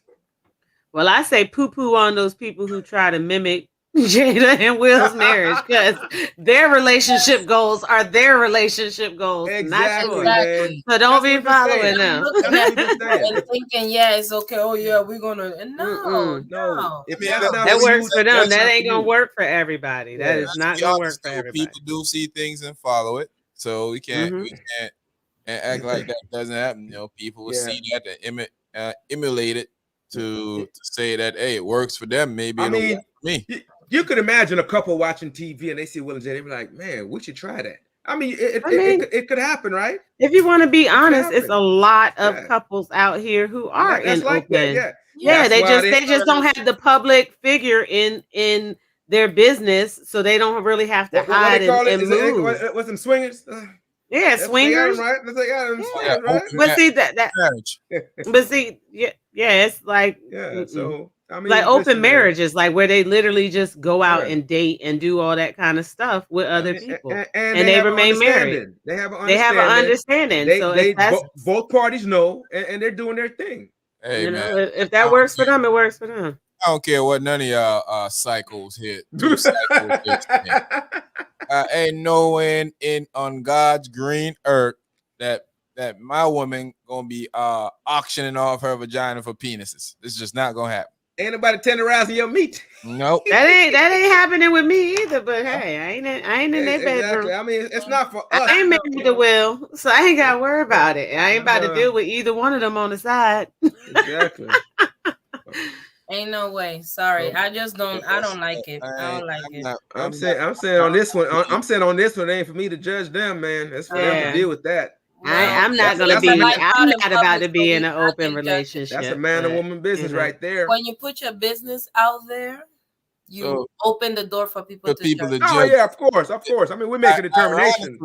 Well, I say poo-poo on those people who try to mimic Jada and Will's marriage, because their relationship goals are their relationship goals. Exactly. Not yours. So don't be following them. And thinking, yeah, it's okay. Oh yeah, we're gonna no. If that works for them. That ain't gonna work for everybody. That is not gonna work for everybody. People do see things and follow it, so we can't and act like that doesn't happen. People will see that and emulate it to say that, hey, it works for them. Maybe it'll work for me. You could imagine a couple watching TV and they see Will and Jada, they be like, man, we should try that. It could happen, right? If you want to be honest, it's a lot of couples out here who are in open. They just don't have the public figure in their business, so they don't really have to hide and move. What's them swingers? Yeah, swingers. Right? Right? But see that but see, it's like so I mean, like open marriages, like where they literally just go out and date and do all that kind of stuff with other people, and they remain married. They have an understanding. So both parties know, and they're doing their thing. Hey, man, if that works for them, it works for them. I don't care what none of y'all cycles hit. Ain't no way on God's green earth that my woman gonna be auctioning off her vagina for penises. It's just not gonna happen. Ain't nobody tenderizing your meat. Nope. that ain't happening with me either. But hey, I ain't in their bedroom. I mean, it's not for us. I ain't married to Will, so I ain't gotta worry about it. I ain't about to deal with either one of them on the side. Exactly. Ain't no way. Sorry, I just don't. I don't like it. I don't like it. I'm saying on this one. I'm saying on this one, it ain't for me to judge them, man. It's for them to deal with that. I'm not gonna be. I'm not about to be in an open relationship. That's a man and woman business right there. When you put your business out there, you open the door for people to judge. Oh yeah, of course. I mean, we make a determination.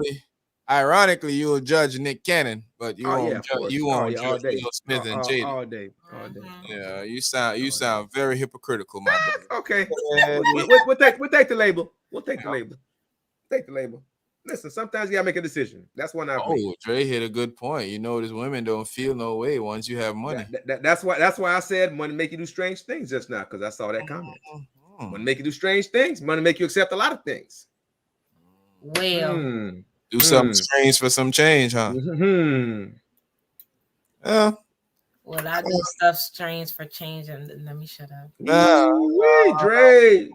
Ironically, you will judge Nick Cannon, but you won't judge Will Smith and Jada. All day. Yeah, you sound very hypocritical, my brother. Okay, we'll take the label. We'll take the label. Take the label. Listen, sometimes you gotta make a decision. That's one I. Oh, Dre hit a good point. You notice women don't feel no way once you have money. That's why I said money make you do strange things just now, because I saw that comment. Money make you do strange things. Money make you accept a lot of things. Well. Do something strange for some change, huh? Well, I do stuff strange for change, and let me shut up. Dre,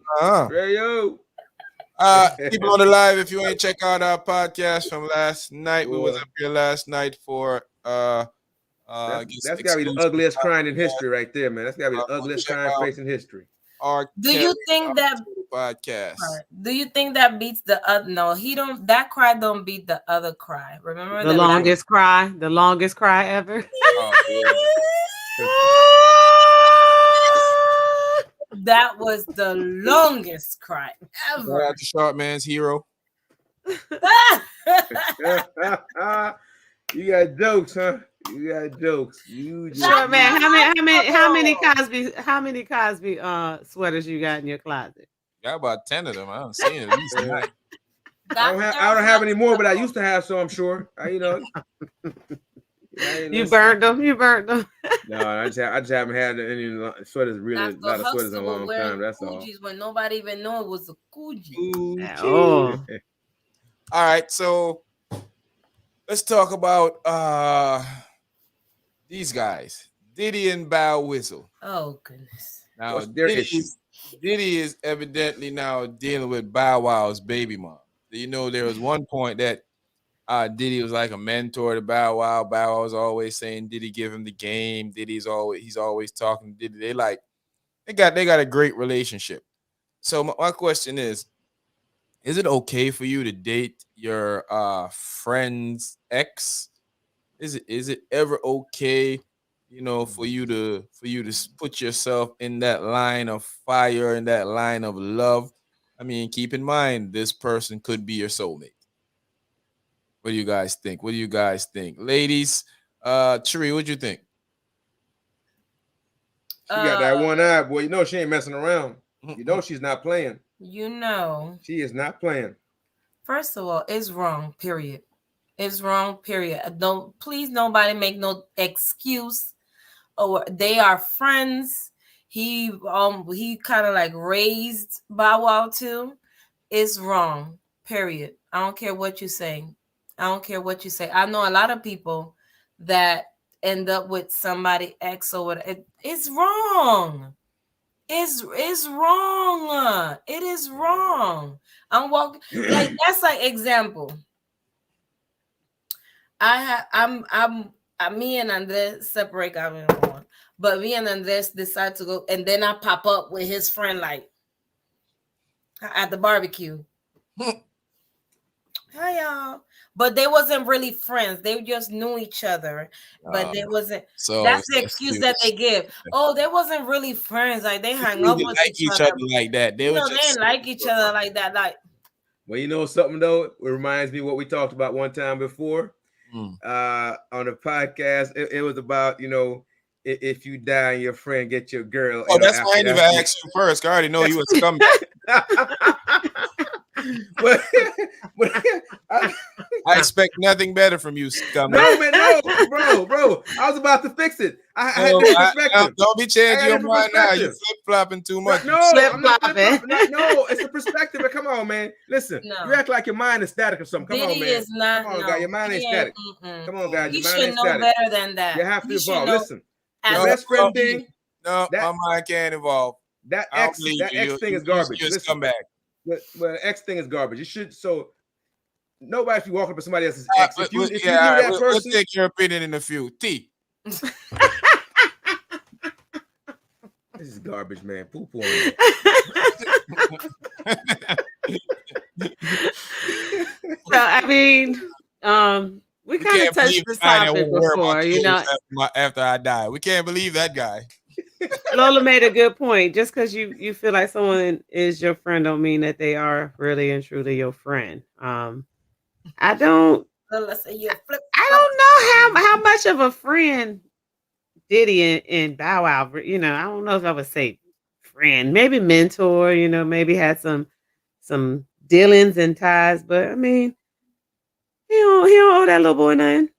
yo. People on the live, if you ain't check out our podcast from last night, we was up here last night for that's gotta be the ugliest crying in history right there, man. That's gotta be the ugliest crying face in history. Do you think that podcast? Do you think that beats the other? No, he don't. That cry don't beat the other cry. Remember the longest cry ever. That was the longest cry ever. The short man's hero. You got jokes, huh? You got jokes. Sure, man. How many Cosby sweaters you got in your closet? Got about 10 of them. I don't see it. At least nine. I don't have any more, but I used to have, so I'm sure. You burned them. You burned them. No, I just haven't had any sweaters. Really, a lot of sweaters in a long time. That's all. When nobody even knew it was a Coogi. Oh. All right, so let's talk about these guys, Diddy and Bow Whistle. Oh goodness! Now Diddy is evidently now dealing with Bow Wow's baby mom. You know, there was one point that Diddy was like a mentor to Bow Wow. Bow Wow was always saying Diddy give him the game. He's always talking to Diddy. They got a great relationship. So my question is it okay for you to date your friend's ex? Is it ever okay, for you to put yourself in that line of fire, in that line of love? I mean, keep in mind this person could be your soulmate. What do you guys think? Ladies, Cherie, what do you think? She got that one eye, boy. You know she ain't messing around. You know she's not playing. She is not playing. First of all, it's wrong, period. It's wrong, period. Please nobody make no excuse. Or they are friends. He kind of like raised Bow Wow too. It's wrong, period. I don't care what you say. I know a lot of people that end up with somebody ex or whatever. It's wrong. It's wrong. It is wrong. I'm walking like that's like example. Me and Andres separate, but me and Andres decide to go, and then I pop up with his friend like at the barbecue. Hi y'all. But they wasn't really friends. They just knew each other. But they wasn't. So that's the excuse that they give. Oh, they wasn't really friends. Like they hung up with each other like that. They didn't like each other like that. Like, well, you know something though. It reminds me of what we talked about one time before on the podcast. It was about if you die and your friend get your girl. Oh, that's why I didn't even ask you first. I already know you was coming. but I expect nothing better from you, scum. No, man, no, bro. I was about to fix it. I had this perspective. Don't be changing your mind now. You're flip-flopping too much. No, I'm not flip-flopping. No, it's a perspective. Come on, man. Listen, you act like your mind is static or something. Come on, man. Is not, Come on, guy. Your mind ain't static. Come on, guys. You should know better than that. You have to evolve. Listen, the best friend thing. No, my mind can't evolve. That X thing is garbage. Just come back. Well, X thing is garbage. You should nobody should be walking up to somebody else's ex. If you knew that person, we'll take your opinion in a few. T. This is garbage, man. Poo poo on it. So I mean, we kind of touched this topic before, After I die, we can't believe that guy. Lola made a good point. Just because you feel like someone is your friend don't mean that they are really and truly your friend. I don't know how much of a friend Diddy and Bow Wow. I don't know if I would say friend, maybe mentor. Maybe had some dealings and ties. But I mean, he don't owe that little boy nothing.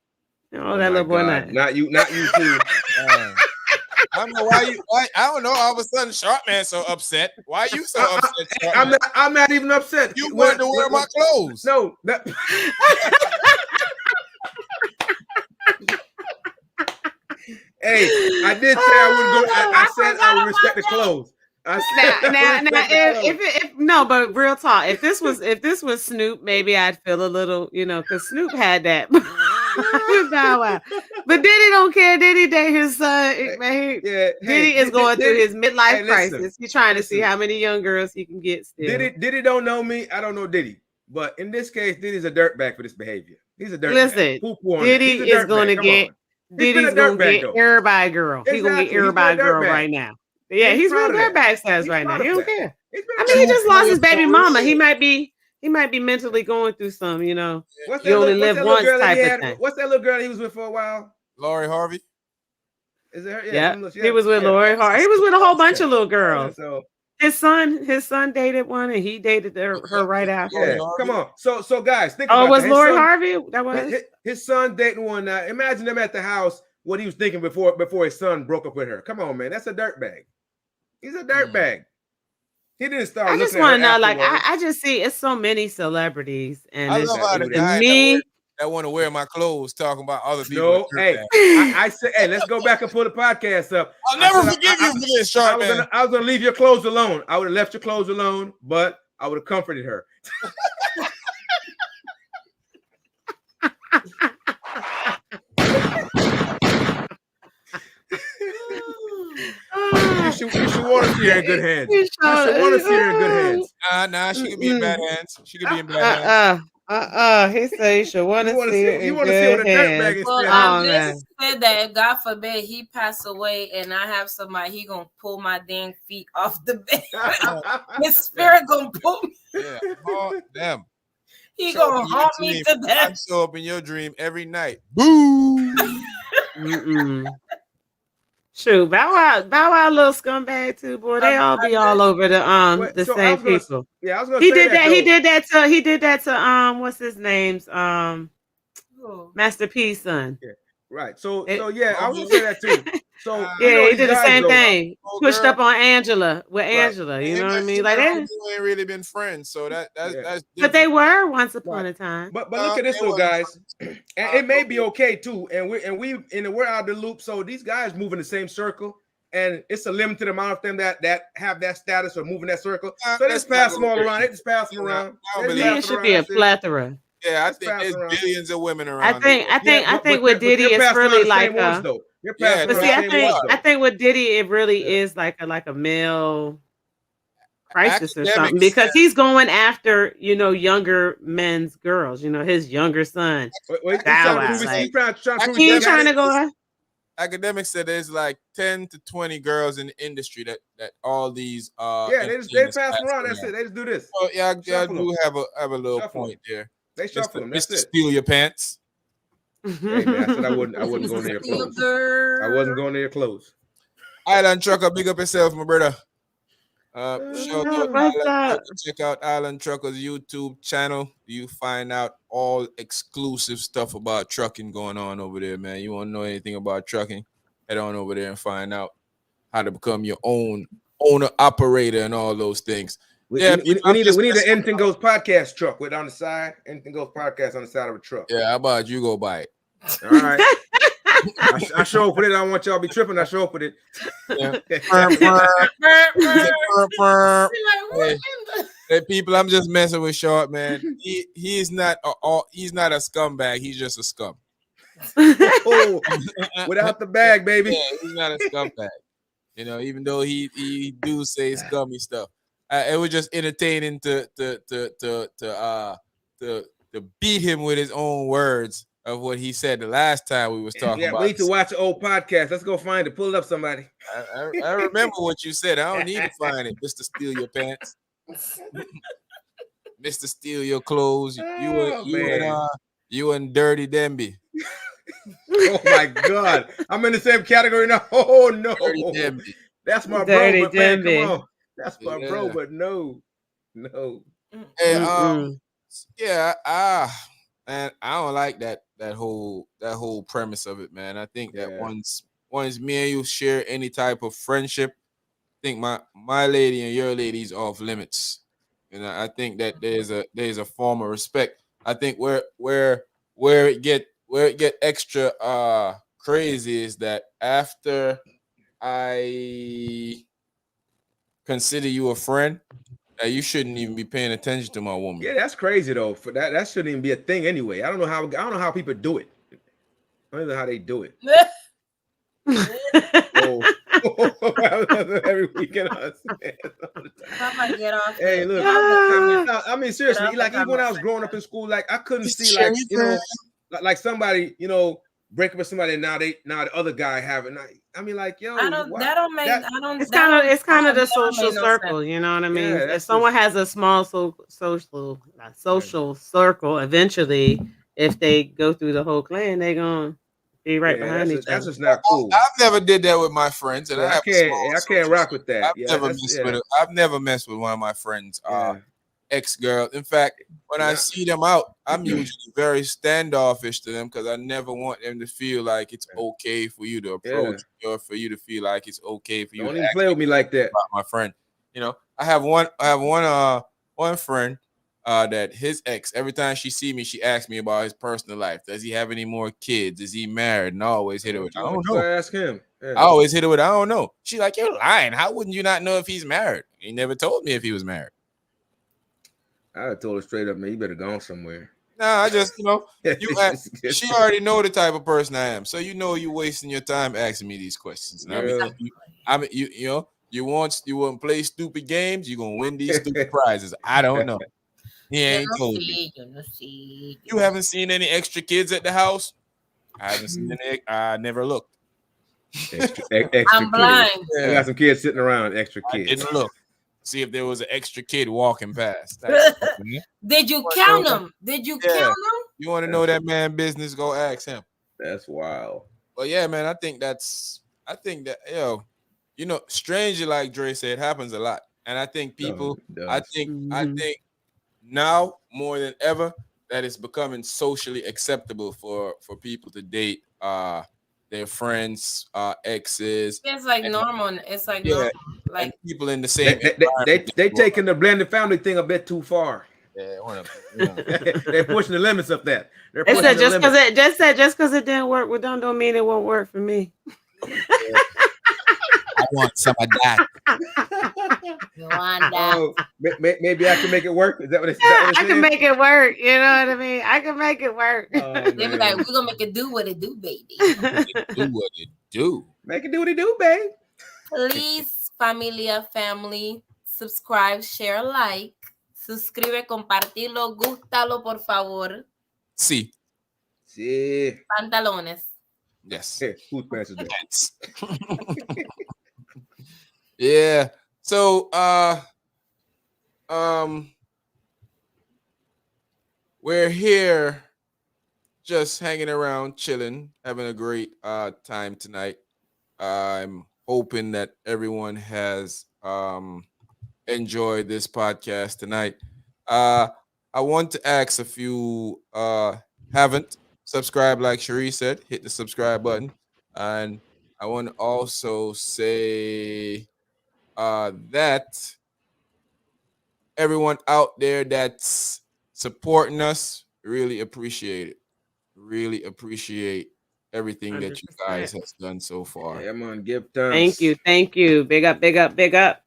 He don't owe that little boy nothing. Not you too. I don't know why I don't know. All of a sudden, Sharp Man so upset. Why are you so upset? I'm not even upset. You wanted to wear my clothes. No. Hey, I did say I would go. I said I would respect the clothes. But real talk. If this was Snoop, maybe I'd feel a little, because Snoop had that. Bow Wow. But Diddy don't care. Diddy date his son. Diddy is going through his midlife crisis. He's trying to see how many young girls he can get still. Diddy don't know me. I don't know Diddy. But in this case, Diddy's a dirtbag for this behavior. He's a dirtbag. Listen, Diddy is going to get. Diddy's going to get everybody girl. He's going to get everybody girl right now. Yeah, he's real dirtbag status right now. He don't care. I mean, he just lost his baby mama. He might be mentally going through some, you only live once type of thing. What's that little girl he was with for a while? Lori Harvey. Is it her? Yeah, he was with Lori Harvey. He was with a whole bunch of little girls. his son dated one, and he dated her right after. Yeah, come on. So guys, think Oh, about was that. Lori Harvey? That was his son dating one. Imagine them at the house. What he was thinking before his son broke up with her. Come on, man. That's a dirtbag. He's a dirtbag. He didn't start. I just want to know, like, I just see it's so many celebrities, and I it's, love how the guy that want to wear my clothes talking about other people. No, hey, I said, hey, let's go back and pull the podcast up. I'll never forgive you for this, Sharp Man. I was gonna leave your clothes alone. I would have left your clothes alone, but I would have comforted her. You should want to see her in good hands. You should want to see her in good hands. Nah, she could be in bad hands. She could be in bad hands. He said you should want to see it. You want to see what a dirtbag is. Well, I just said that God forbid he pass away and I have somebody, he gonna pull my dang feet off the bed. His spirit gonna pull me. Yeah, them. He gonna haunt me to death. I show up in your dream every night. Boo. Shoot, Bow Wow, little scumbag too, boy. They all be all over the same people. Yeah, I was gonna he say did that. though. He did that to what's his name's Master P's son. Yeah, right. So yeah, I was gonna say that too. So yeah, he did the same thing. Pushed up on Angela with Angela. You know what I mean? Like they ain't really been friends, so that's but they were once upon a time. But look at this though, guys. And it may be okay too. And we're out of the loop. So these guys move in the same circle, and it's a limited amount of them that have that status or move in that circle. So they just pass them all around. They just pass them around. It should be a plethora. Yeah, I think there's billions of women around. I think with Diddy it's really like I think with Diddy it really is like a male crisis or something, because he's going after younger men's girls, his younger son. He's trying to go. Academics said there's like 10 to 20 girls in the industry that all these they pass them around. That's it. They just do this. Well, yeah, I do have a little point there. They shuffle them. That's it. Steal your pants. Hey man, I said I wouldn't go near your clothes. I wasn't going near your clothes. Island Trucker, big up yourself, my brother. Check out Island Trucker's YouTube channel. You find out all exclusive stuff about trucking going on over there, man. You want to know anything about trucking? Head on over there and find out how to become your own owner operator and all those things. We need an Anything Goes podcast truck with on the side. Anything Goes podcast on the side of a truck. Yeah, how about you go buy it? All right. I show up with it. I don't want y'all to be tripping. I show up with it. Yeah. Hey, people, I'm just messing with Short, man. He's not a scumbag. He's just a scum. Without the bag, baby. Yeah, he's not a scumbag. Even though he do say scummy stuff. It was just entertaining to beat him with his own words of what he said the last time we was talking about. We need to watch an old podcast. Let's go find it. Pull it up, somebody. I remember what you said. I don't need to find it. Mr. Steal Your Pants. Mr. Steal Your Clothes. You and Dirty Demby. Oh my God. I'm in the same category now. Oh no. Dirty Demby. That's my Dirty bro, but man, Demby. come on. That's my bro, but no. Hey, man, I don't like that whole premise of it, man. I think that once me and you share any type of friendship, I think my lady and your lady's off limits. I think that there's a form of respect. I think where it get extra crazy is that after I consider you a friend, that you shouldn't even be paying attention to my woman. Yeah, that's crazy though. For that shouldn't even be a thing anyway. I don't know how people do it. I don't know how they do it. Every weekend, get off. Hey, look. I mean, seriously, like even when I was growing up in school, like I couldn't see like somebody, break up with somebody, and now the other guy have it. I mean, like, yo, it's kind of the social circle, you know what I mean? Yeah, if someone has a small social circle, eventually, if they go through the whole clan, they gonna Be right Yeah, behind each that's other. just not cool. I've never did that with my friends, and Yeah, I have I can't rock with that. I've Yeah, never messed with it. I've never messed with one of my friends' yeah. ex-girl. In fact, when I Yeah. see them out, I'm usually very standoffish to them because I never want them to feel like it's okay for you to approach me or for you to feel like it's okay for you Don't to even ask play with me like that. about my friend. You know, I have one friend that his ex, every time she see me, she asks me about his personal life. Does he have any more kids? Is he married? And I always hit her with, I don't know. Ask him. Yeah. I always hit her with, I don't know. She's like, you're lying. How wouldn't you not know if he's married? He never told me if he was married. I told her straight up, man, you better go somewhere. Nah, I just, she already know the type of person I am. So you're wasting your time asking me these questions. And you want to play stupid games, you're gonna win these stupid prizes. I don't know. He ain't told me. You haven't seen any extra kids at the house? I haven't seen any. I never looked. Extra I'm blind. I got some kids sitting around, extra kids. I didn't look. See if there was an extra kid walking past. Did you count them? Did you count them? You want to know that man business? Go ask him. That's wild. Well, yeah, man. I think that strangely, like Dre said, happens a lot, and I think people. I think now more than ever that it's becoming socially acceptable for people to date their friends, exes. It's like normal. It's like normal. Like people in the same. They taking the blended family thing a bit too far. Yeah, they're pushing the limits of that. They said just because it didn't work, don't mean it won't work for me. I want some of that. You want that? Maybe I can make it work. Is that what it's? I can make it work. You know what I mean? I can make it work. They be like, we're gonna make it do what it do, baby. Do what it do. Make it do what it do, babe. Please, familia, family, subscribe, share, like. Suscribe, compartirlo, gústalo, por favor. Sí. Pantalones. Yes. Who's president? Yeah. So we're here just hanging around, chilling, having a great time tonight. I'm hoping that everyone has enjoyed this podcast tonight. I want to ask if you haven't subscribed, like Cherie said, hit the subscribe button. And I want to also say that everyone out there that's supporting us, really appreciate it. Really appreciate everything 100%. That you guys have done so far. Yeah, man, give thanks. Thank you. Big up, big up, big up.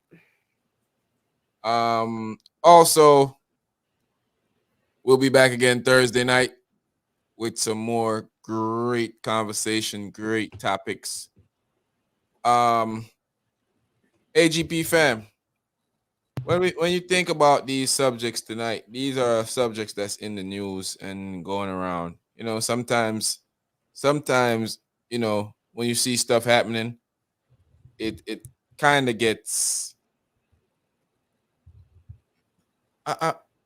Also, we'll be back again Thursday night with some more great conversation, great topics. AGP fam, when you think about these subjects tonight, these are subjects that's in the news and going around. Sometimes, when you see stuff happening, it kind of gets.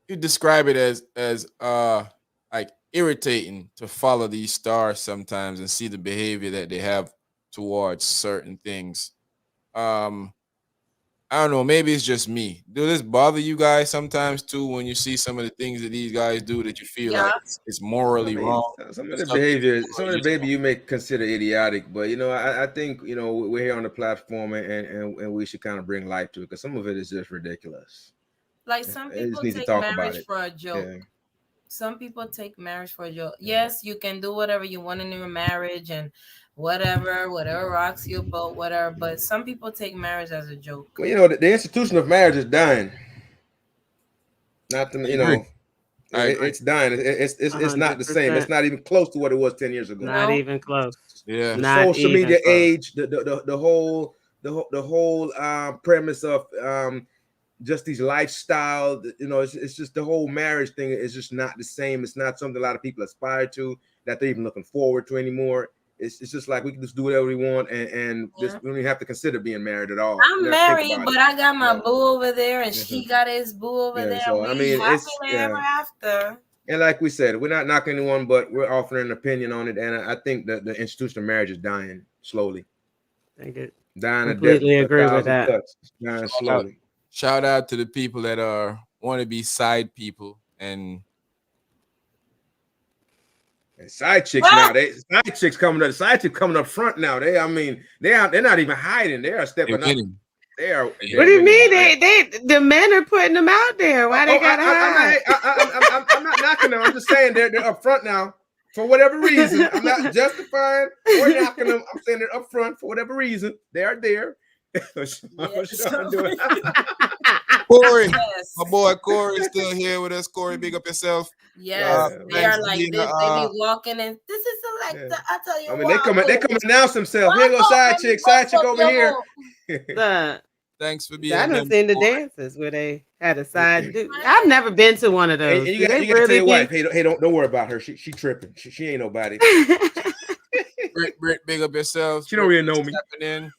You describe it as like irritating to follow these stars sometimes and see the behavior that they have towards certain things. I don't know, maybe it's just me. Do this bother you guys sometimes too when you see some of the things that these guys do that you feel like it's morally wrong? Some of the behavior you may consider idiotic, but I think we're here on the platform and we should kind of bring light to it because some of it is just ridiculous. Like some people take marriage for a joke. Yeah. Some people take marriage for a joke. Yes, you can do whatever you want in your marriage and whatever rocks your boat, whatever. But some people take marriage as a joke. Well, the institution of marriage is dying. Not the, it's dying. It's not the same. It's not even close to what it was 10 years ago. Not even close. Yeah. The social media age, the whole premise of just these lifestyle, it's just the whole marriage thing is just not the same. It's not something a lot of people aspire to, that they're even looking forward to anymore. It's just like we can just do whatever we want and we don't even have to consider being married at all. I'm married, but I got my boo over there and she got his boo over there. So, happily ever after. And like we said, we're not knocking anyone, but we're offering an opinion on it. And I think that the institution of marriage is dying slowly. I get Dying completely a agree with thousand that. cuts. It's dying slowly. Shout out to the people that want to be side people and side chicks now. Side chicks coming up. Side chicks coming up front now. They're not even hiding. They are stepping up. They are. What do you mean? The men are putting them out there. Why they gotta hide? I'm not knocking them. I'm just saying they're up front now for whatever reason. I'm not justifying or knocking them. I'm saying they're up front for whatever reason. They are there. Corey, my boy Corey is still here with us. Corey, big up yourself. Yes, they are like this. They be walking and this is Selecta. I tell you, I mean, they come announce themselves. Here go side chick over here. Thanks for being. I done seen the dances where they had a side. I've never been to one of those. And you got to tell your wife, hey, don't worry about her. She tripping. She ain't nobody. Britt, big up yourself. She don't really know me. In.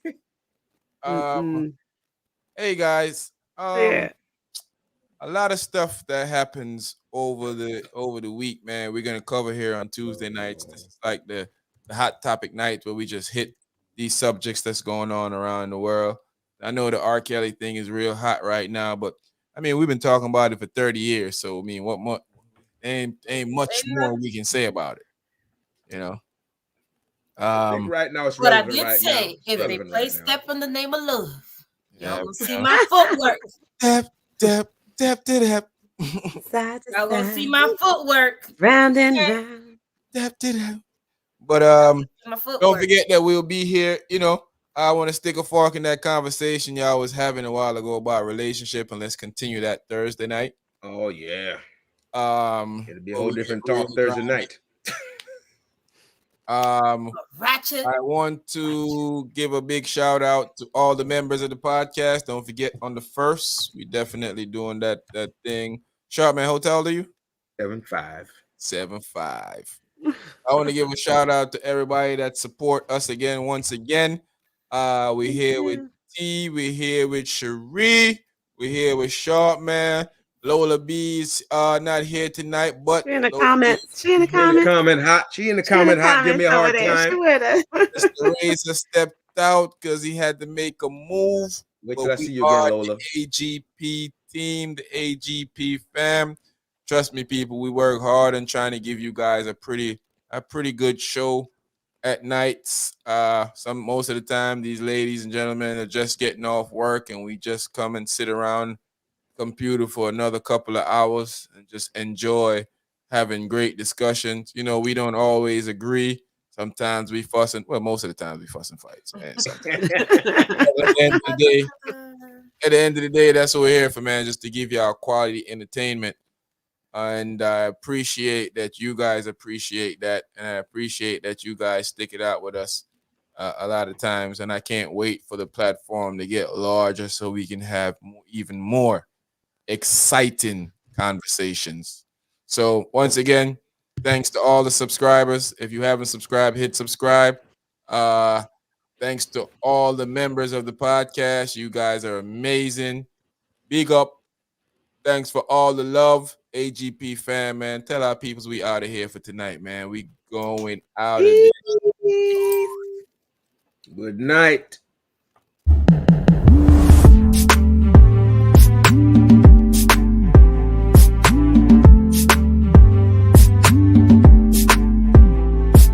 Hey guys. A lot of stuff that happens over the week, man. We're gonna cover here on Tuesday nights. This is like the hot topic night where we just hit these subjects that's going on around the world. I know the R.Kelly thing is real hot right now, but I mean we've been talking about it for 30 years. So I mean, what more? Ain't much more we can say about it, you know. Right now, it's but I did say if they play "Step in the Name of Love," y'all will see my footwork. Dap. Y'all gonna see my footwork. Round and round. But don't forget that we'll be here. You know, I want to stick a fork in that conversation y'all was having a while ago about relationship, and let's continue that Thursday night. Oh yeah. It'll be a whole different talk Thursday night. Ratchet. I want to give a big shout out to all the members of the podcast. Don't forget on the 1st, we definitely doing that thing. Sharpman, how old are you? 7'5". 7'5". I want to give a shout out to everybody that support us again. Once again, we're here with T, we're here with Cherie, we're here with Sharpman. Lola B's not here tonight, but she in the comments. She in the comment hot. Give me a hard time. Mr. Razor stepped out because he had to make a move. Wait till I see you again, Lola. The AGP team, the AGP fam. Trust me, people, we work hard on trying to give you guys a pretty good show at nights. Most of the time, these ladies and gentlemen are just getting off work, and we just come and sit around computer for another couple of hours and just enjoy having great discussions. You know, we don't always agree. Sometimes we fuss and most of the time we fuss and fight. Man. At the end of the day, that's what we're here for, man, just to give y'all quality entertainment. And I appreciate that you guys appreciate that. And I appreciate that you guys stick it out with us a lot of times. And I can't wait for the platform to get larger so we can have even more exciting conversations. So once again, thanks to all the subscribers. If you haven't subscribed, hit subscribe. Thanks to all the members of the podcast. You guys are amazing. Big up. Thanks for all the love. AGP fam, man. Tell our peoples we out of here for tonight, man. We going out of here. Good night.